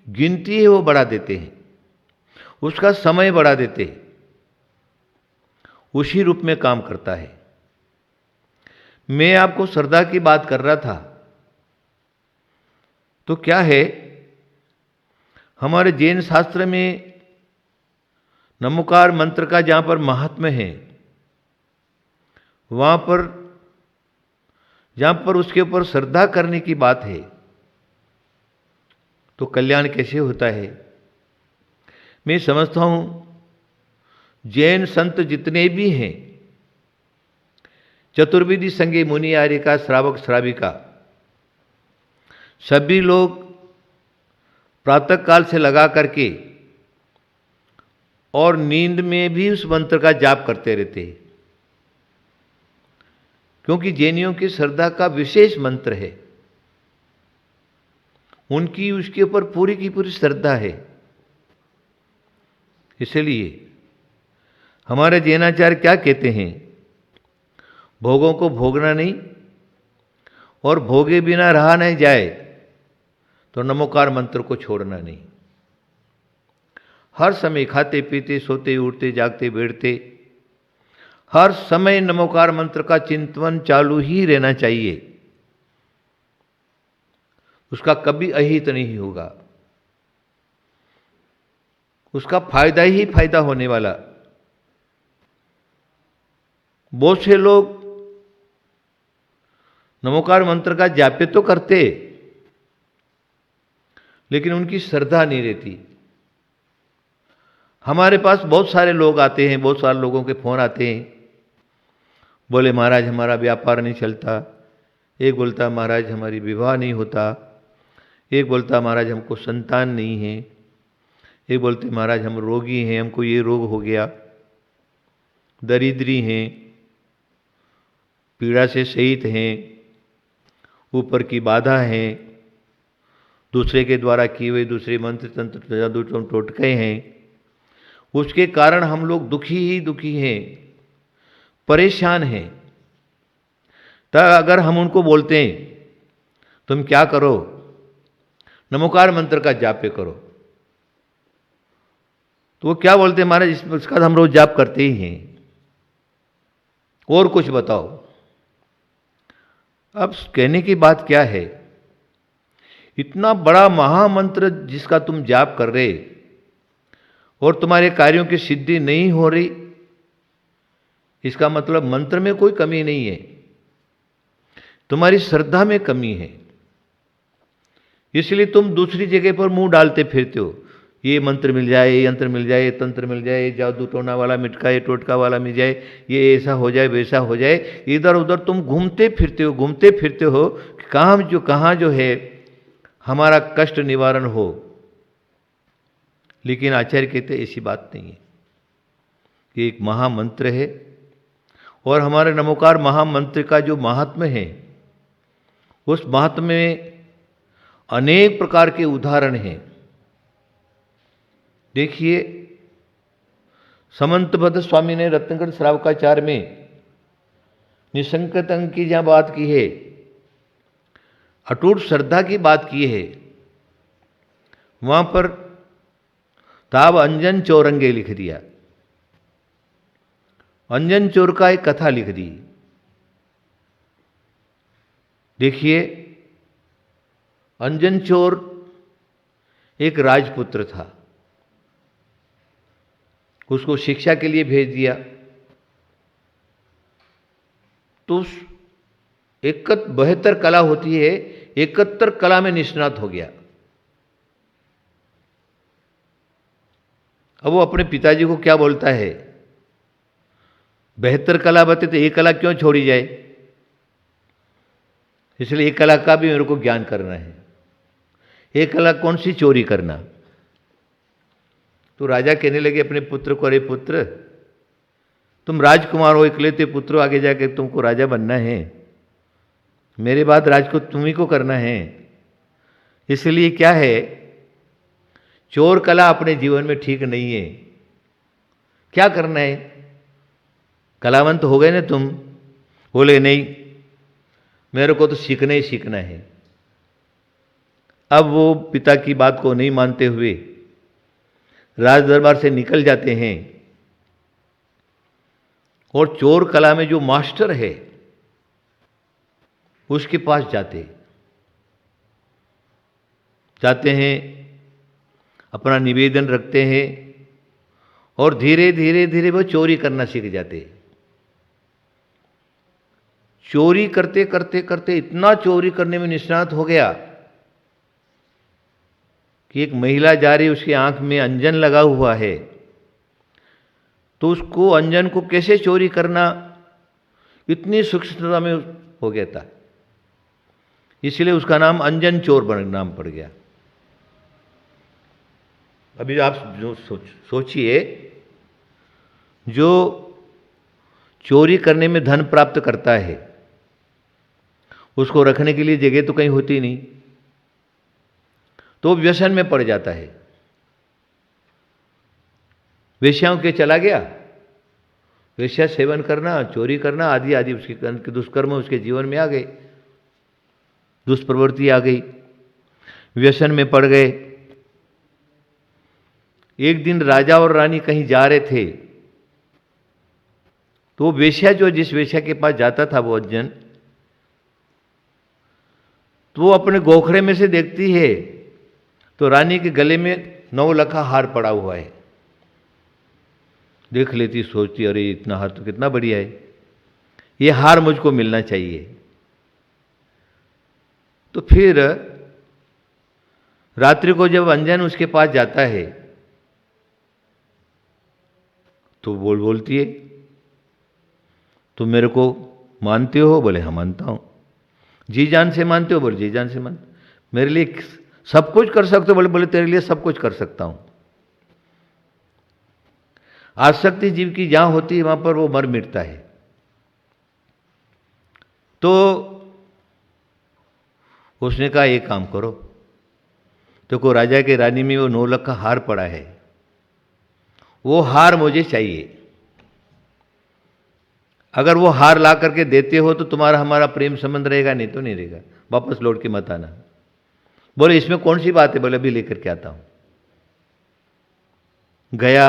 गिनती है वो बढ़ा देते हैं, उसका समय बढ़ा देते हैं, उसी रूप में काम करता है। मैं आपको श्रद्धा की बात कर रहा था, तो क्या है, हमारे जैन शास्त्र में नमोकार मंत्र का जहां पर महात्म्य है, वहां पर जहां पर उसके ऊपर श्रद्धा करने की बात है, तो कल्याण कैसे होता है। मैं समझता हूं जैन संत जितने भी हैं, चतुर्विधि संगे मुनि आर्य का श्रावक श्राविका, सभी लोग प्रातः काल से लगा करके और नींद में भी उस मंत्र का जाप करते रहते हैं, क्योंकि जैनियों की श्रद्धा का विशेष मंत्र है, उनकी उसके ऊपर पूरी की पूरी श्रद्धा है। इसलिए हमारे जैनाचार्य क्या कहते हैं, भोगों को भोगना नहीं और भोगे बिना रहा नहीं जाए तो नमोकार मंत्र को छोड़ना नहीं। हर समय खाते पीते सोते उठते जागते बैठते हर समय नमोकार मंत्र का चिंतन चालू ही रहना चाहिए, उसका कभी अहित नहीं होगा, उसका फायदा ही फायदा होने वाला। बहुत से लोग नमोकार मंत्र का जाप्य तो करते, लेकिन उनकी श्रद्धा नहीं रहती। हमारे पास बहुत सारे लोग आते हैं, बहुत सारे लोगों के फोन आते हैं, बोले महाराज हमारा व्यापार नहीं चलता, एक बोलता महाराज हमारी विवाह नहीं होता, एक बोलता महाराज हमको संतान नहीं है, एक बोलते महाराज हम रोगी हैं, हमको ये रोग हो गया, दरिद्री हैं, पीड़ा से सहित हैं, ऊपर की बाधा हैं, दूसरे के द्वारा किए हुए दूसरे मंत्र तंत्र जादू टोटके हैं, उसके कारण हम लोग दुखी ही दुखी हैं, परेशान हैं। तब अगर हम उनको बोलते हैं तुम क्या करो, नमोकार मंत्र का जाप्य करो, तो वो क्या बोलते हैं महाराज इसका हम रोज जाप करते ही हैं, और कुछ बताओ। अब कहने की बात क्या है, इतना बड़ा महामंत्र जिसका तुम जाप कर रहे और तुम्हारे कार्यों की सिद्धि नहीं हो रही, इसका मतलब मंत्र में कोई कमी नहीं है, तुम्हारी श्रद्धा में कमी है। इसलिए तुम दूसरी जगह पर मुंह डालते फिरते हो, ये मंत्र मिल जाए, ये यंत्र मिल जाए, ये तंत्र मिल जाए, ये जादू टोना वाला मिटका, ये टोटका वाला मिल जाए, ये ऐसा हो जाए वैसा हो जाए, इधर उधर तुम घूमते फिरते हो कहाँ जो है हमारा कष्ट निवारण हो। लेकिन आचार्य कहते ऐसी बात नहीं है, ये एक महामंत्र है, और हमारे नमोकार महामंत्र का जो महात्म्य है, उस महात्म्य में अनेक प्रकार के उदाहरण हैं। देखिए, समंतभद्र स्वामी ने रत्नगढ़ श्रावकाचार में निसंकत अंग की जहां बात की है, अटूट श्रद्धा की बात की है, वहां पर ताब अंजन चौरंगे लिख दिया, अंजन चोर का एक कथा लिख दी। देखिए, अंजन चोर एक राजपुत्र था, उसको शिक्षा के लिए भेज दिया, तो 72 कला होती है, 71 कला में निष्णात हो गया। अब वो अपने पिताजी को क्या बोलता है, 72 कला बते तो एक कला क्यों छोड़ी जाए, इसलिए एक कला का भी मेरे को ज्ञान करना है। एक कला कौन सी, चोरी करना। तो राजा कहने लगे अपने पुत्र को, अरे पुत्र तुम राजकुमार हो, इकलौते पुत्र हो, आगे जाके तुमको राजा बनना है, मेरे बाद राज को तुम ही को करना है, इसलिए क्या है, चोर कला अपने जीवन में ठीक नहीं है। क्या करना है, कलावंत हो गए ना तुम, बोले नहीं, मेरे को तो सीखना ही सीखना है। अब वो पिता की बात को नहीं मानते हुए राज दरबार से निकल जाते हैं और चोर कला में जो मास्टर है उसके पास जाते हैं, अपना निवेदन रखते हैं और धीरे धीरे धीरे वो चोरी करना सीख जाते हैं। चोरी करते करते करते इतना चोरी करने में निष्णात हो गया कि एक महिला जा रही, उसकी आंख में अंजन लगा हुआ है, तो उसको अंजन को कैसे चोरी करना इतनी सूक्ष्मता में हो गया था, इसलिए उसका नाम अंजन चोर नाम पड़ गया। अभी आप जो सोचिए, जो चोरी करने में धन प्राप्त करता है उसको रखने के लिए जगह तो कहीं होती नहीं, तो व्यसन में पड़ जाता है। वेश्याओं के चला गया, वेश्या सेवन करना, चोरी करना आदि आदि उसके दुष्कर्म उसके जीवन में आ गए, दुष्प्रवृत्ति आ गई, व्यसन में पड़ गए। एक दिन राजा और रानी कहीं जा रहे थे, तो वेश्या जो जिस वेश्या के पास जाता था वो अंजन, तो वो अपने गोखरे में से देखती है तो रानी के गले में 9 लखा हार पड़ा हुआ है। देख लेती, सोचती अरे इतना हार तो कितना बढ़िया है, ये हार मुझको मिलना चाहिए। तो फिर रात्रि को जब अंजन उसके पास जाता है तो बोलती है तुम मेरे को मानते हो? बोले हाँ मानता हूं। जी जान से मानते हो? बोले जी जान से मानते। मेरे लिए सब कुछ कर सकते हो? बोले तेरे लिए सब कुछ कर सकता हूं। आसक्ति जीव की जहां होती है वहां पर वो मर मिटता है। तो उसने कहा एक काम करो, तो को राजा के रानी में वो 9 लाख का हार पड़ा है, वो हार मुझे चाहिए। अगर वो हार ला करके देते हो तो तुम्हारा हमारा प्रेम संबंध रहेगा, नहीं तो नहीं रहेगा, वापस लौट के मत आना। बोले इसमें कौन सी बात है? बोले अभी लेकर के आता हूं। गया,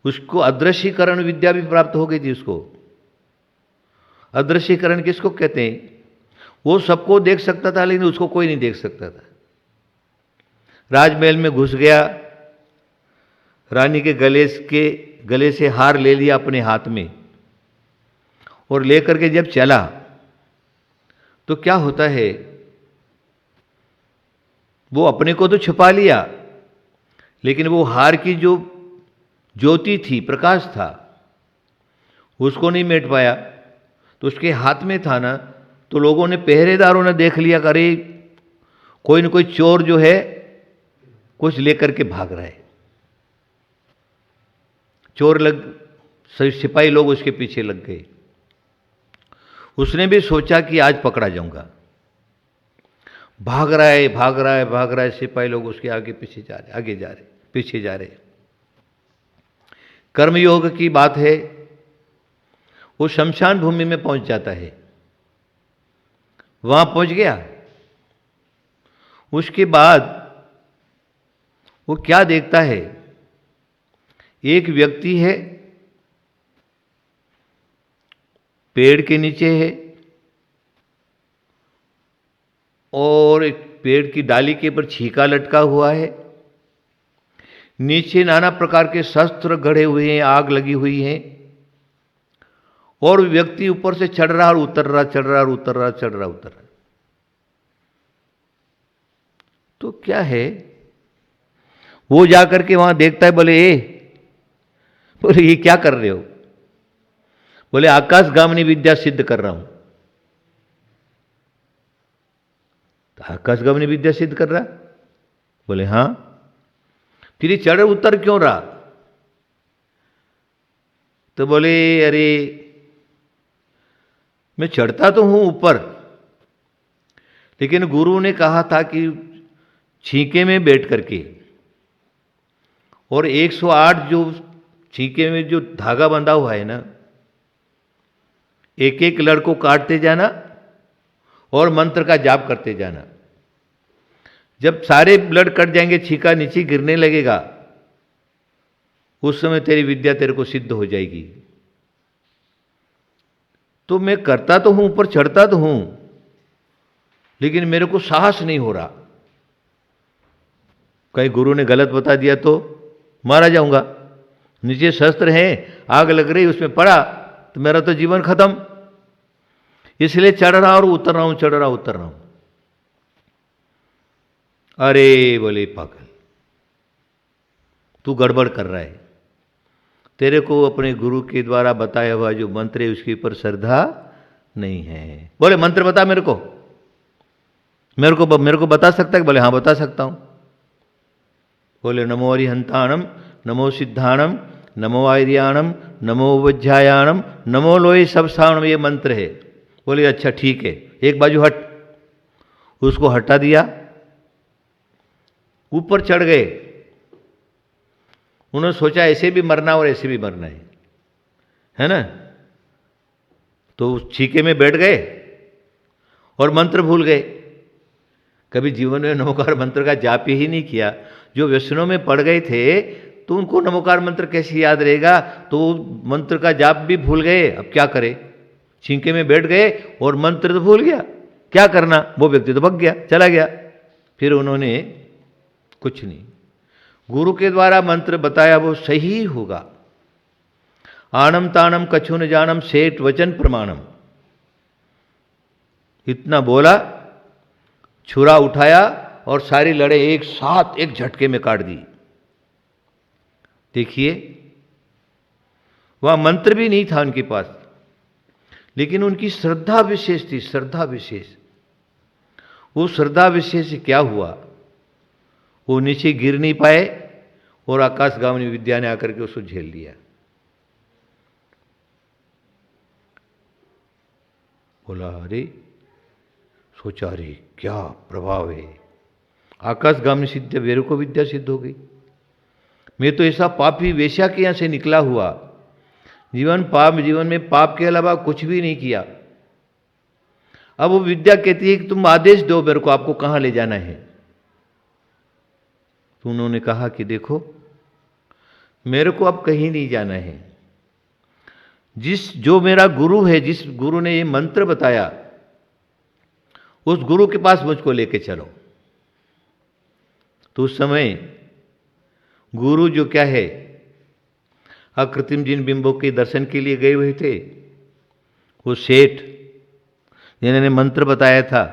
उसको अदृश्यकरण विद्या भी प्राप्त हो गई थी उसको। अदृश्यकरण किसको कहते हैं? वो सबको देख सकता था लेकिन उसको कोई नहीं देख सकता था। राजमहल में घुस गया, रानी के गले से हार ले लिया अपने हाथ में और लेकर के जब चला तो क्या होता है, वो अपने को तो छुपा लिया लेकिन वो हार की जो ज्योति थी, प्रकाश था, उसको नहीं मेट पाया। तो उसके हाथ में था ना, तो लोगों ने, पहरेदारों ने देख लिया, अरे कोई न कोई चोर जो है कुछ लेकर के भाग रहा है। सिपाही लोग उसके पीछे लग गए। उसने भी सोचा कि आज पकड़ा जाऊंगा। भाग रहा है, सिपाही लोग उसके आगे पीछे जा रहे, आगे जा रहे, पीछे जा रहे। कर्मयोग की बात है, वो शमशान भूमि में पहुंच जाता है। वहां पहुंच गया, उसके बाद वो क्या देखता है, एक व्यक्ति है, पेड़ के नीचे है और एक पेड़ की डाली के ऊपर छीका लटका हुआ है, नीचे नाना प्रकार के शस्त्र गढ़े हुए हैं, आग लगी हुई है, और व्यक्ति ऊपर से चढ़ रहा और उतर रहा, चढ़ रहा और उतर रहा, चढ़ रहा उतर रहा। तो क्या है, वो जाकर के वहां देखता है, बोले ये क्या कर रहे हो? बोले आकाशगामिनी विद्या सिद्ध कर रहा हूं। तो आकाशगामिनी विद्या सिद्ध कर रहा? बोले हां। फिर ये चढ़ उतर क्यों रहा? तो बोले अरे मैं चढ़ता तो हूं ऊपर, लेकिन गुरु ने कहा था कि छींके में बैठ करके, और 108 जो छींके में जो धागा बंधा हुआ है ना, एक एक लड़ को काटते जाना और मंत्र का जाप करते जाना। जब सारे ब्लड कट जाएंगे, छींका नीचे गिरने लगेगा, उस समय तेरी विद्या तेरे को सिद्ध हो जाएगी। तो मैं करता तो हूं, ऊपर चढ़ता तो हूं, लेकिन मेरे को साहस नहीं हो रहा। कहीं गुरु ने गलत बता दिया तो मारा जाऊंगा। नीचे शस्त्र हैं, आग लग रही, उसमें पड़ा तो मेरा तो जीवन खत्म। इसलिए चढ़ रहा और उतर रहा हूं, चढ़ रहा उतर रहा हूं। अरे बोले पागल, तू गड़बड़ कर रहा है। तेरे को अपने गुरु के द्वारा बताया हुआ जो मंत्र है उसके ऊपर श्रद्धा नहीं है। बोले मंत्र बता मेरे को, मेरे को बता सकता है? बोले हाँ बता सकता हूं। बोले नमो अरिहंताणम, नमो सिद्धाणम, नमो आर्याणम, नमो वज्रायाणम, नमो लोहे सब सावण, ये मंत्र है। बोले अच्छा ठीक है, एक बाजू हट। उसको हटा दिया, ऊपर चढ़ गए। उन्होंने सोचा ऐसे भी मरना और ऐसे भी मरना है ना। तो उस छीके में बैठ गए और मंत्र भूल गए। कभी जीवन में नमोकार मंत्र का जाप ही नहीं किया। जो व्यसनों में पड़ गए थे तो उनको नमोकार मंत्र कैसे याद रहेगा? तो मंत्र का जाप भी भूल गए। अब क्या करे? छींके में बैठ गए और मंत्र तो भूल गया, क्या करना? वो व्यक्ति तो भग गया, चला गया। फिर उन्होंने कुछ नहीं, गुरु के द्वारा मंत्र बताया वो सही होगा। आणम ताणम कछु न जानम, सेठ वचन प्रमाणम। इतना बोला, छुरा उठाया और सारी लड़े एक साथ एक झटके में काट दी। देखिए, वह मंत्र भी नहीं था उनके पास, लेकिन उनकी श्रद्धा विशेष थी, श्रद्धा विशेष। वो श्रद्धा विशेष से क्या हुआ? वो नीचे गिर नहीं पाए और आकाशगामिनी विद्या ने आकर के उसको झेल लिया। बोला अरे, सोचा अरे क्या प्रभाव है, आकाशगामिनी सिद्ध वेरों को विद्या सिद्ध हो गई। मैं तो ऐसा पापी वेश्या के यहां से निकला हुआ, जीवन में पाप के अलावा कुछ भी नहीं किया। अब वो विद्या कहती है कि तुम आदेश दो मेरे को, आपको कहां ले जाना है। तो उन्होंने कहा कि देखो, मेरे को अब कहीं नहीं जाना है। जो मेरा गुरु है, जिस गुरु ने ये मंत्र बताया, उस गुरु के पास मुझको लेके चलो। तो उस समय गुरु जो क्या है, अकृत्रिम जिन बिंबों के दर्शन के लिए गए हुए थे, वो सेठ जिन्होंने मंत्र बताया था,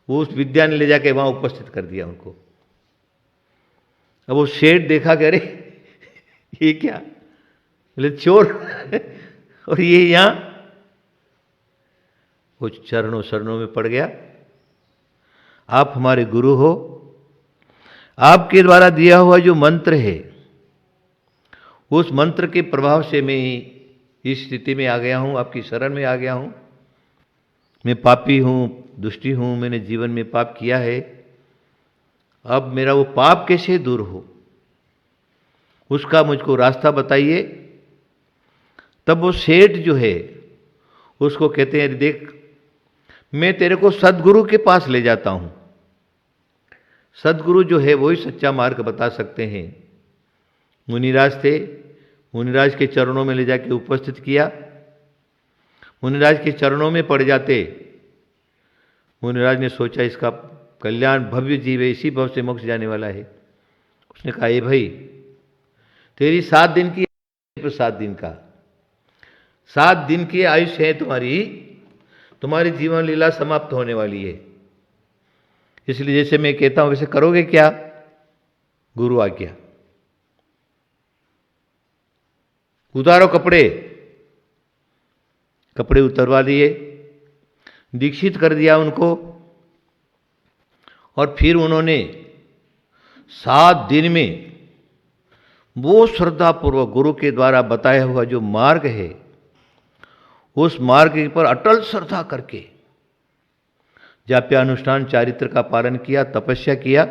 वो उस विद्या ने ले जाके वहां उपस्थित कर दिया उनको। अब वो सेठ देखा कि अरे ये क्या, बोले चोर और ये यहां, वो चरणों शरणों में पड़ गया। आप हमारे गुरु हो, आपके द्वारा दिया हुआ जो मंत्र है, उस मंत्र के प्रभाव से मैं इस स्थिति में आ गया हूं, आपकी शरण में आ गया हूं। मैं पापी हूं, दुष्टी हूं, मैंने जीवन में पाप किया है। अब मेरा वो पाप कैसे दूर हो, उसका मुझको रास्ता बताइए। तब वो सेठ जो है उसको कहते हैं, देख मैं तेरे को सदगुरु के पास ले जाता हूं। सदगुरु जो है वही सच्चा मार्ग बता सकते हैं। मुनिराज थे, मुनिराज के चरणों में ले जाके उपस्थित किया। मुनिराज के चरणों में पड़ जाते, मुनिराज ने सोचा इसका कल्याण भव्य जीव है, इसी भव से मोक्ष जाने वाला है। उसने कहा ए भाई, तेरी 7 दिन की 7 दिन का 7 दिन की आयुष है तुम्हारी जीवन लीला समाप्त होने वाली है। इसलिए जैसे मैं कहता हूं वैसे करोगे क्या? गुरु आज्ञा। उतारो कपड़े उतरवा दिए, दीक्षित कर दिया उनको। और फिर उन्होंने 7 दिन में वो श्रद्धापूर्वक गुरु के द्वारा बताया हुआ जो मार्ग है, उस मार्ग पर अटल श्रद्धा करके जाप्यानुष्ठान चारित्र का पालन किया, तपस्या किया।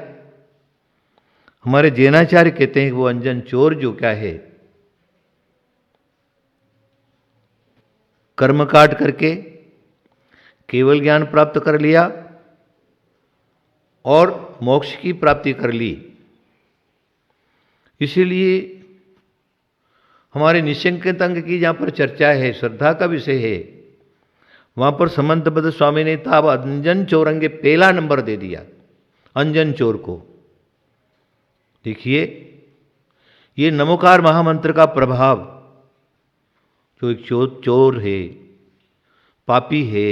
हमारे जैनाचार्य कहते हैं कि वो अंजन चोर जो क्या है, कर्म काट करके केवल ज्ञान प्राप्त कर लिया और मोक्ष की प्राप्ति कर ली। इसीलिए हमारे निशंकित अंग की जहाँ पर चर्चा है, श्रद्धा का विषय है, वहाँ पर समंतबद्ध स्वामी ने ताब अंजन चौरंगे पहला नंबर दे दिया अंजन चोर को। देखिए, ये नमोकार महामंत्र का प्रभाव, जो एक चोर है, पापी है,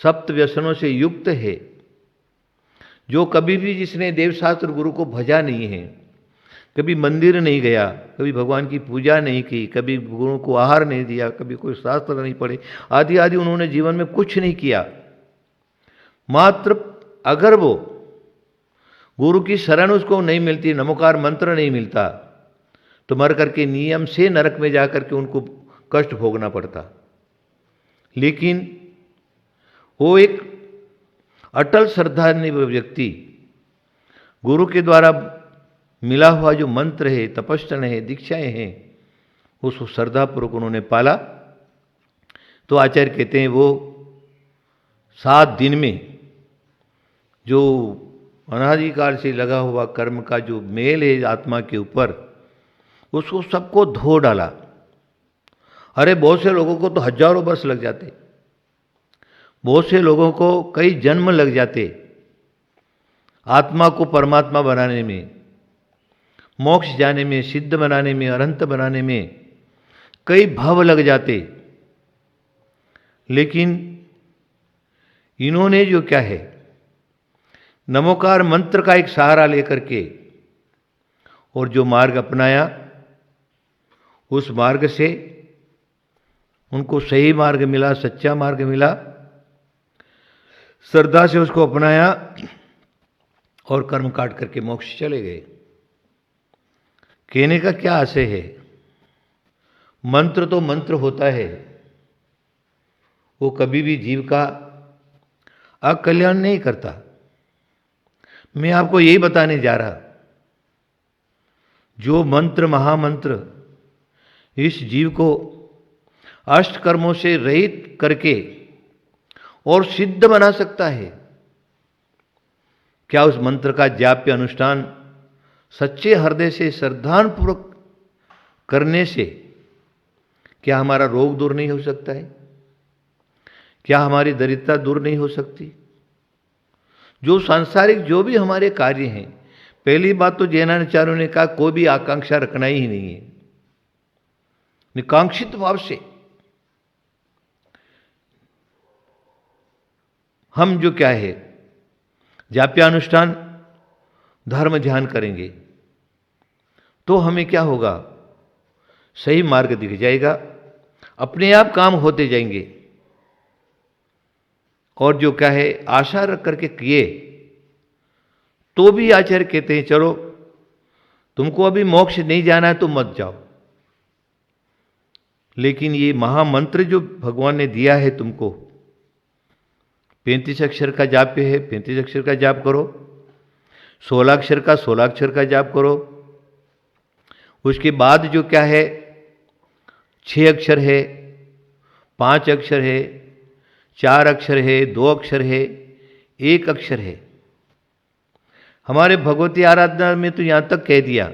सप्त व्यसनों से युक्त है, जो कभी भी जिसने देवशास्त्र गुरु को भजा नहीं है, कभी मंदिर नहीं गया, कभी भगवान की पूजा नहीं की, कभी गुरुओं को आहार नहीं दिया, कभी कोई शास्त्र नहीं पढ़े, आदि आदि उन्होंने जीवन में कुछ नहीं किया, मात्र अगर वो गुरु की शरण उसको नहीं मिलती, नमोकार मंत्र नहीं मिलता, तो मर करके नियम से नरक में जाकर के उनको कष्ट भोगना पड़ता। लेकिन वो एक अटल श्रद्धान्वित व्यक्ति, गुरु के द्वारा मिला हुआ जो मंत्र है, तपस्या है, दीक्षाएं हैं, उसको श्रद्धापूर्वक उन्होंने पाला। तो आचार्य कहते हैं वो 7 दिन में जो अनादिकाल से लगा हुआ कर्म का जो मेल है आत्मा के ऊपर, उसको सबको धो डाला। अरे बहुत से लोगों को तो हजारों वर्ष लग जाते, बहुत से लोगों को कई जन्म लग जाते आत्मा को परमात्मा बनाने में, मोक्ष जाने में, सिद्ध बनाने में, अनंत बनाने में कई भव लग जाते। लेकिन इन्होंने जो क्या है, नमोकार मंत्र का एक सहारा लेकर के और जो मार्ग अपनाया, उस मार्ग से उनको सही मार्ग मिला, सच्चा मार्ग मिला, श्रद्धा से उसको अपनाया और कर्म काट करके मोक्ष चले गए। कहने का क्या आशय है, मंत्र तो मंत्र होता है, वो कभी भी जीव का अकल्याण नहीं करता। मैं आपको यही बताने जा रहा, जो मंत्र महामंत्र इस जीव को अष्ट कर्मों से रहित करके और सिद्ध बना सकता है, क्या उस मंत्र का जाप्य अनुष्ठान सच्चे हृदय से श्रद्धापूर्वक करने से क्या हमारा रोग दूर नहीं हो सकता है? क्या हमारी दरिद्रता दूर नहीं हो सकती? जो सांसारिक जो भी हमारे कार्य हैं, पहली बात तो जैनाचार्यों ने कहा कोई भी आकांक्षा रखना ही नहीं है, निकांक्षित भाव से हम जो क्या है जाप्यानुष्ठान धर्म ध्यान करेंगे तो हमें क्या होगा, सही मार्ग दिख जाएगा, अपने आप काम होते जाएंगे। और जो क्या है आशा रख करके किए तो भी आचार्य कहते हैं चलो तुमको अभी मोक्ष नहीं जाना है तो मत जाओ, लेकिन ये महामंत्र जो भगवान ने दिया है तुमको, 35 अक्षर का जाप्य है, 35 अक्षर का जाप करो, 16 अक्षर का 16 अक्षर का जाप करो। उसके बाद जो क्या है 6 अक्षर है, 5 अक्षर है, 4 अक्षर है, 2 अक्षर है, 1 अक्षर है। हमारे भगवती आराधना में तो यहाँ तक कह दिया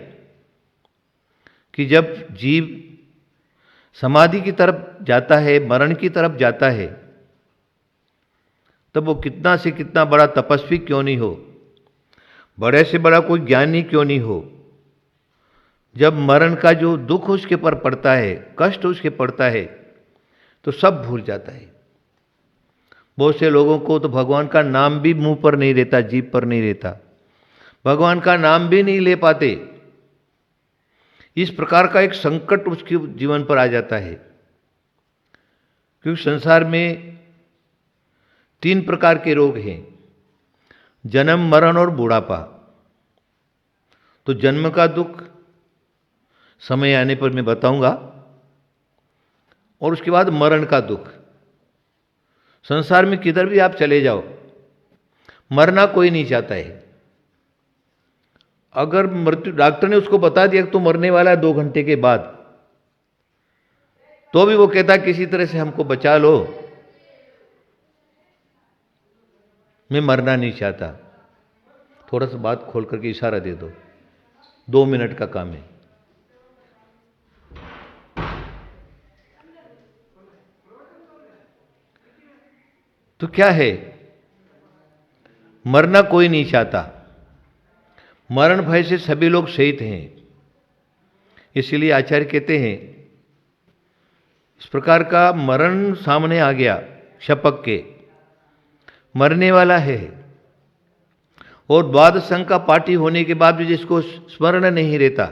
कि जब जीव समाधि की तरफ जाता है, मरण की तरफ जाता है, तब वो कितना से कितना बड़ा तपस्वी क्यों नहीं हो, बड़े से बड़ा कोई ज्ञानी क्यों नहीं हो, जब मरण का जो दुख उसके पर पड़ता है, कष्ट उसके पड़ता है, तो सब भूल जाता है। बहुत से लोगों को तो भगवान का नाम भी मुंह पर नहीं रहता, जीभ पर नहीं रहता, भगवान का नाम भी नहीं ले पाते। इस प्रकार का एक संकट उसके जीवन पर आ जाता है, क्योंकि संसार में 3 प्रकार के रोग हैं, जन्म, मरण और बुढ़ापा। तो जन्म का दुख समय आने पर मैं बताऊंगा, और उसके बाद मरण का दुख। संसार में किधर भी आप चले जाओ, मरना कोई नहीं चाहता है। अगर मृत्यु डॉक्टर ने उसको बता दिया कि तो मरने वाला है 2 घंटे के बाद, तो भी वो कहता किसी तरह से हमको बचा लो, मैं मरना नहीं चाहता। थोड़ा सा बात खोल करके इशारा दे दो, 2 मिनट का काम है। तो क्या है, मरना कोई नहीं चाहता, मरण भय से सभी लोग शहीद हैं। इसलिए आचार्य कहते हैं इस प्रकार का मरण सामने आ गया, शपथ के मरने वाला है, और द्वादश अंग का पाठी होने के बाद भी जिसको स्मरण नहीं रहता,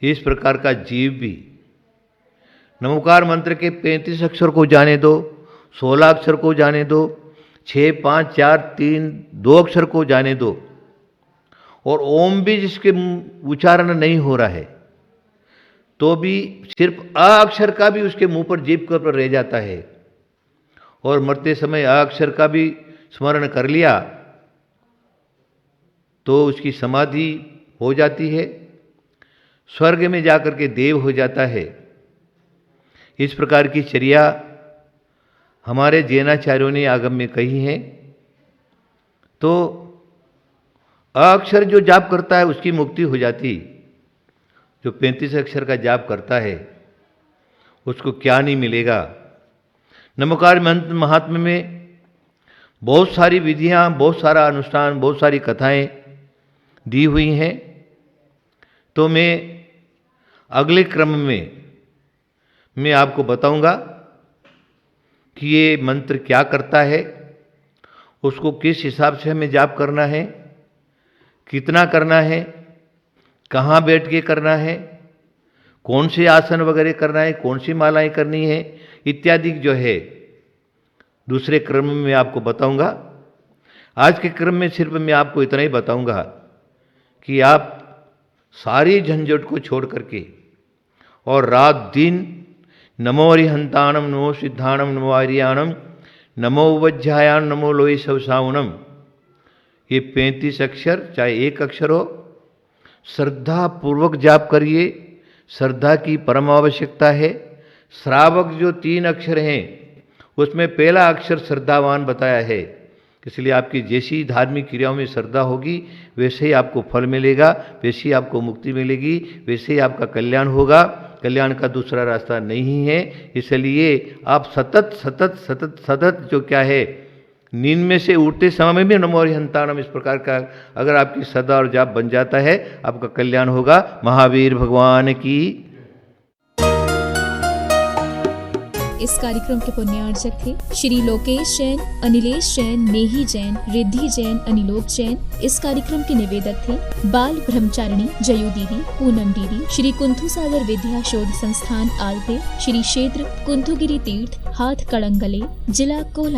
इस प्रकार का जीव भी नमोकार मंत्र के 35 अक्षर को जाने दो, 16 अक्षर को जाने दो, 6, 5, 4, 3, 2 अक्षर को जाने दो, और ओम भी जिसके उच्चारण नहीं हो रहा है तो भी सिर्फ अ अक्षर का भी उसके मुंह पर, जीभ पर रह जाता है, और मरते समय अ अक्षर का भी स्मरण कर लिया तो उसकी समाधि हो जाती है, स्वर्ग में जाकर के देव हो जाता है। इस प्रकार की चर्या हमारे जैनाचार्यों ने आगम में कही है। तो अक्षर जो जाप करता है उसकी मुक्ति हो जाती, जो 35 अक्षर का जाप करता है उसको क्या नहीं मिलेगा। नमोकार मंत्र महात्म्य में बहुत सारी विधियां, बहुत सारा अनुष्ठान, बहुत सारी कथाएं दी हुई हैं। तो मैं अगले क्रम में मैं आपको बताऊंगा कि ये मंत्र क्या करता है, उसको किस हिसाब से हमें जाप करना है, कितना करना है, कहाँ बैठ के करना है, कौन से आसन वगैरह करना है, कौन सी मालाएं करनी है, इत्यादि जो है दूसरे क्रम में मैं आपको बताऊंगा। आज के क्रम में सिर्फ मैं आपको इतना ही बताऊंगा कि आप सारी झंझट को छोड़ करके और रात दिन नमो अरिहंताणम, नमो सिद्धाणम, नमो आर्याणम, नमो वज्जायान, नमो लोई सवसावनम, ये 35 अक्षर चाहे एक अक्षर हो, श्रद्धा पूर्वक जाप करिए। श्रद्धा की परम आवश्यकता है। श्रावक जो 3 अक्षर हैं उसमें पहला अक्षर श्रद्धावान बताया है, इसलिए आपकी जैसी धार्मिक क्रियाओं में श्रद्धा होगी वैसे ही आपको फल मिलेगा, वैसे ही आपको मुक्ति मिलेगी, वैसे ही आपका कल्याण होगा। कल्याण का दूसरा रास्ता नहीं है। इसलिए आप सतत सतत सतत सतत जो क्या है, नींद में से उठते समय में भी नमो अरिहंताणम, इस प्रकार का अगर आपकी सदा और जाप बन जाता है आपका कल्याण होगा। महावीर भगवान की। इस कार्यक्रम के पुण्यार्चक थे श्री लोकेश जैन, अनिलेश जैन, नेही जैन, रिद्धि जैन, अनिलोक जैन। इस कार्यक्रम के निवेदक थे बाल ब्रह्मचारिणी जयू दीदी, पूनम दीदी, श्री कुंथु सागर विद्या शोध संस्थान आलते, श्री क्षेत्र कुंथुगिरी तीर्थ हाथ कड़ंगले, जिला कोल्हापुर।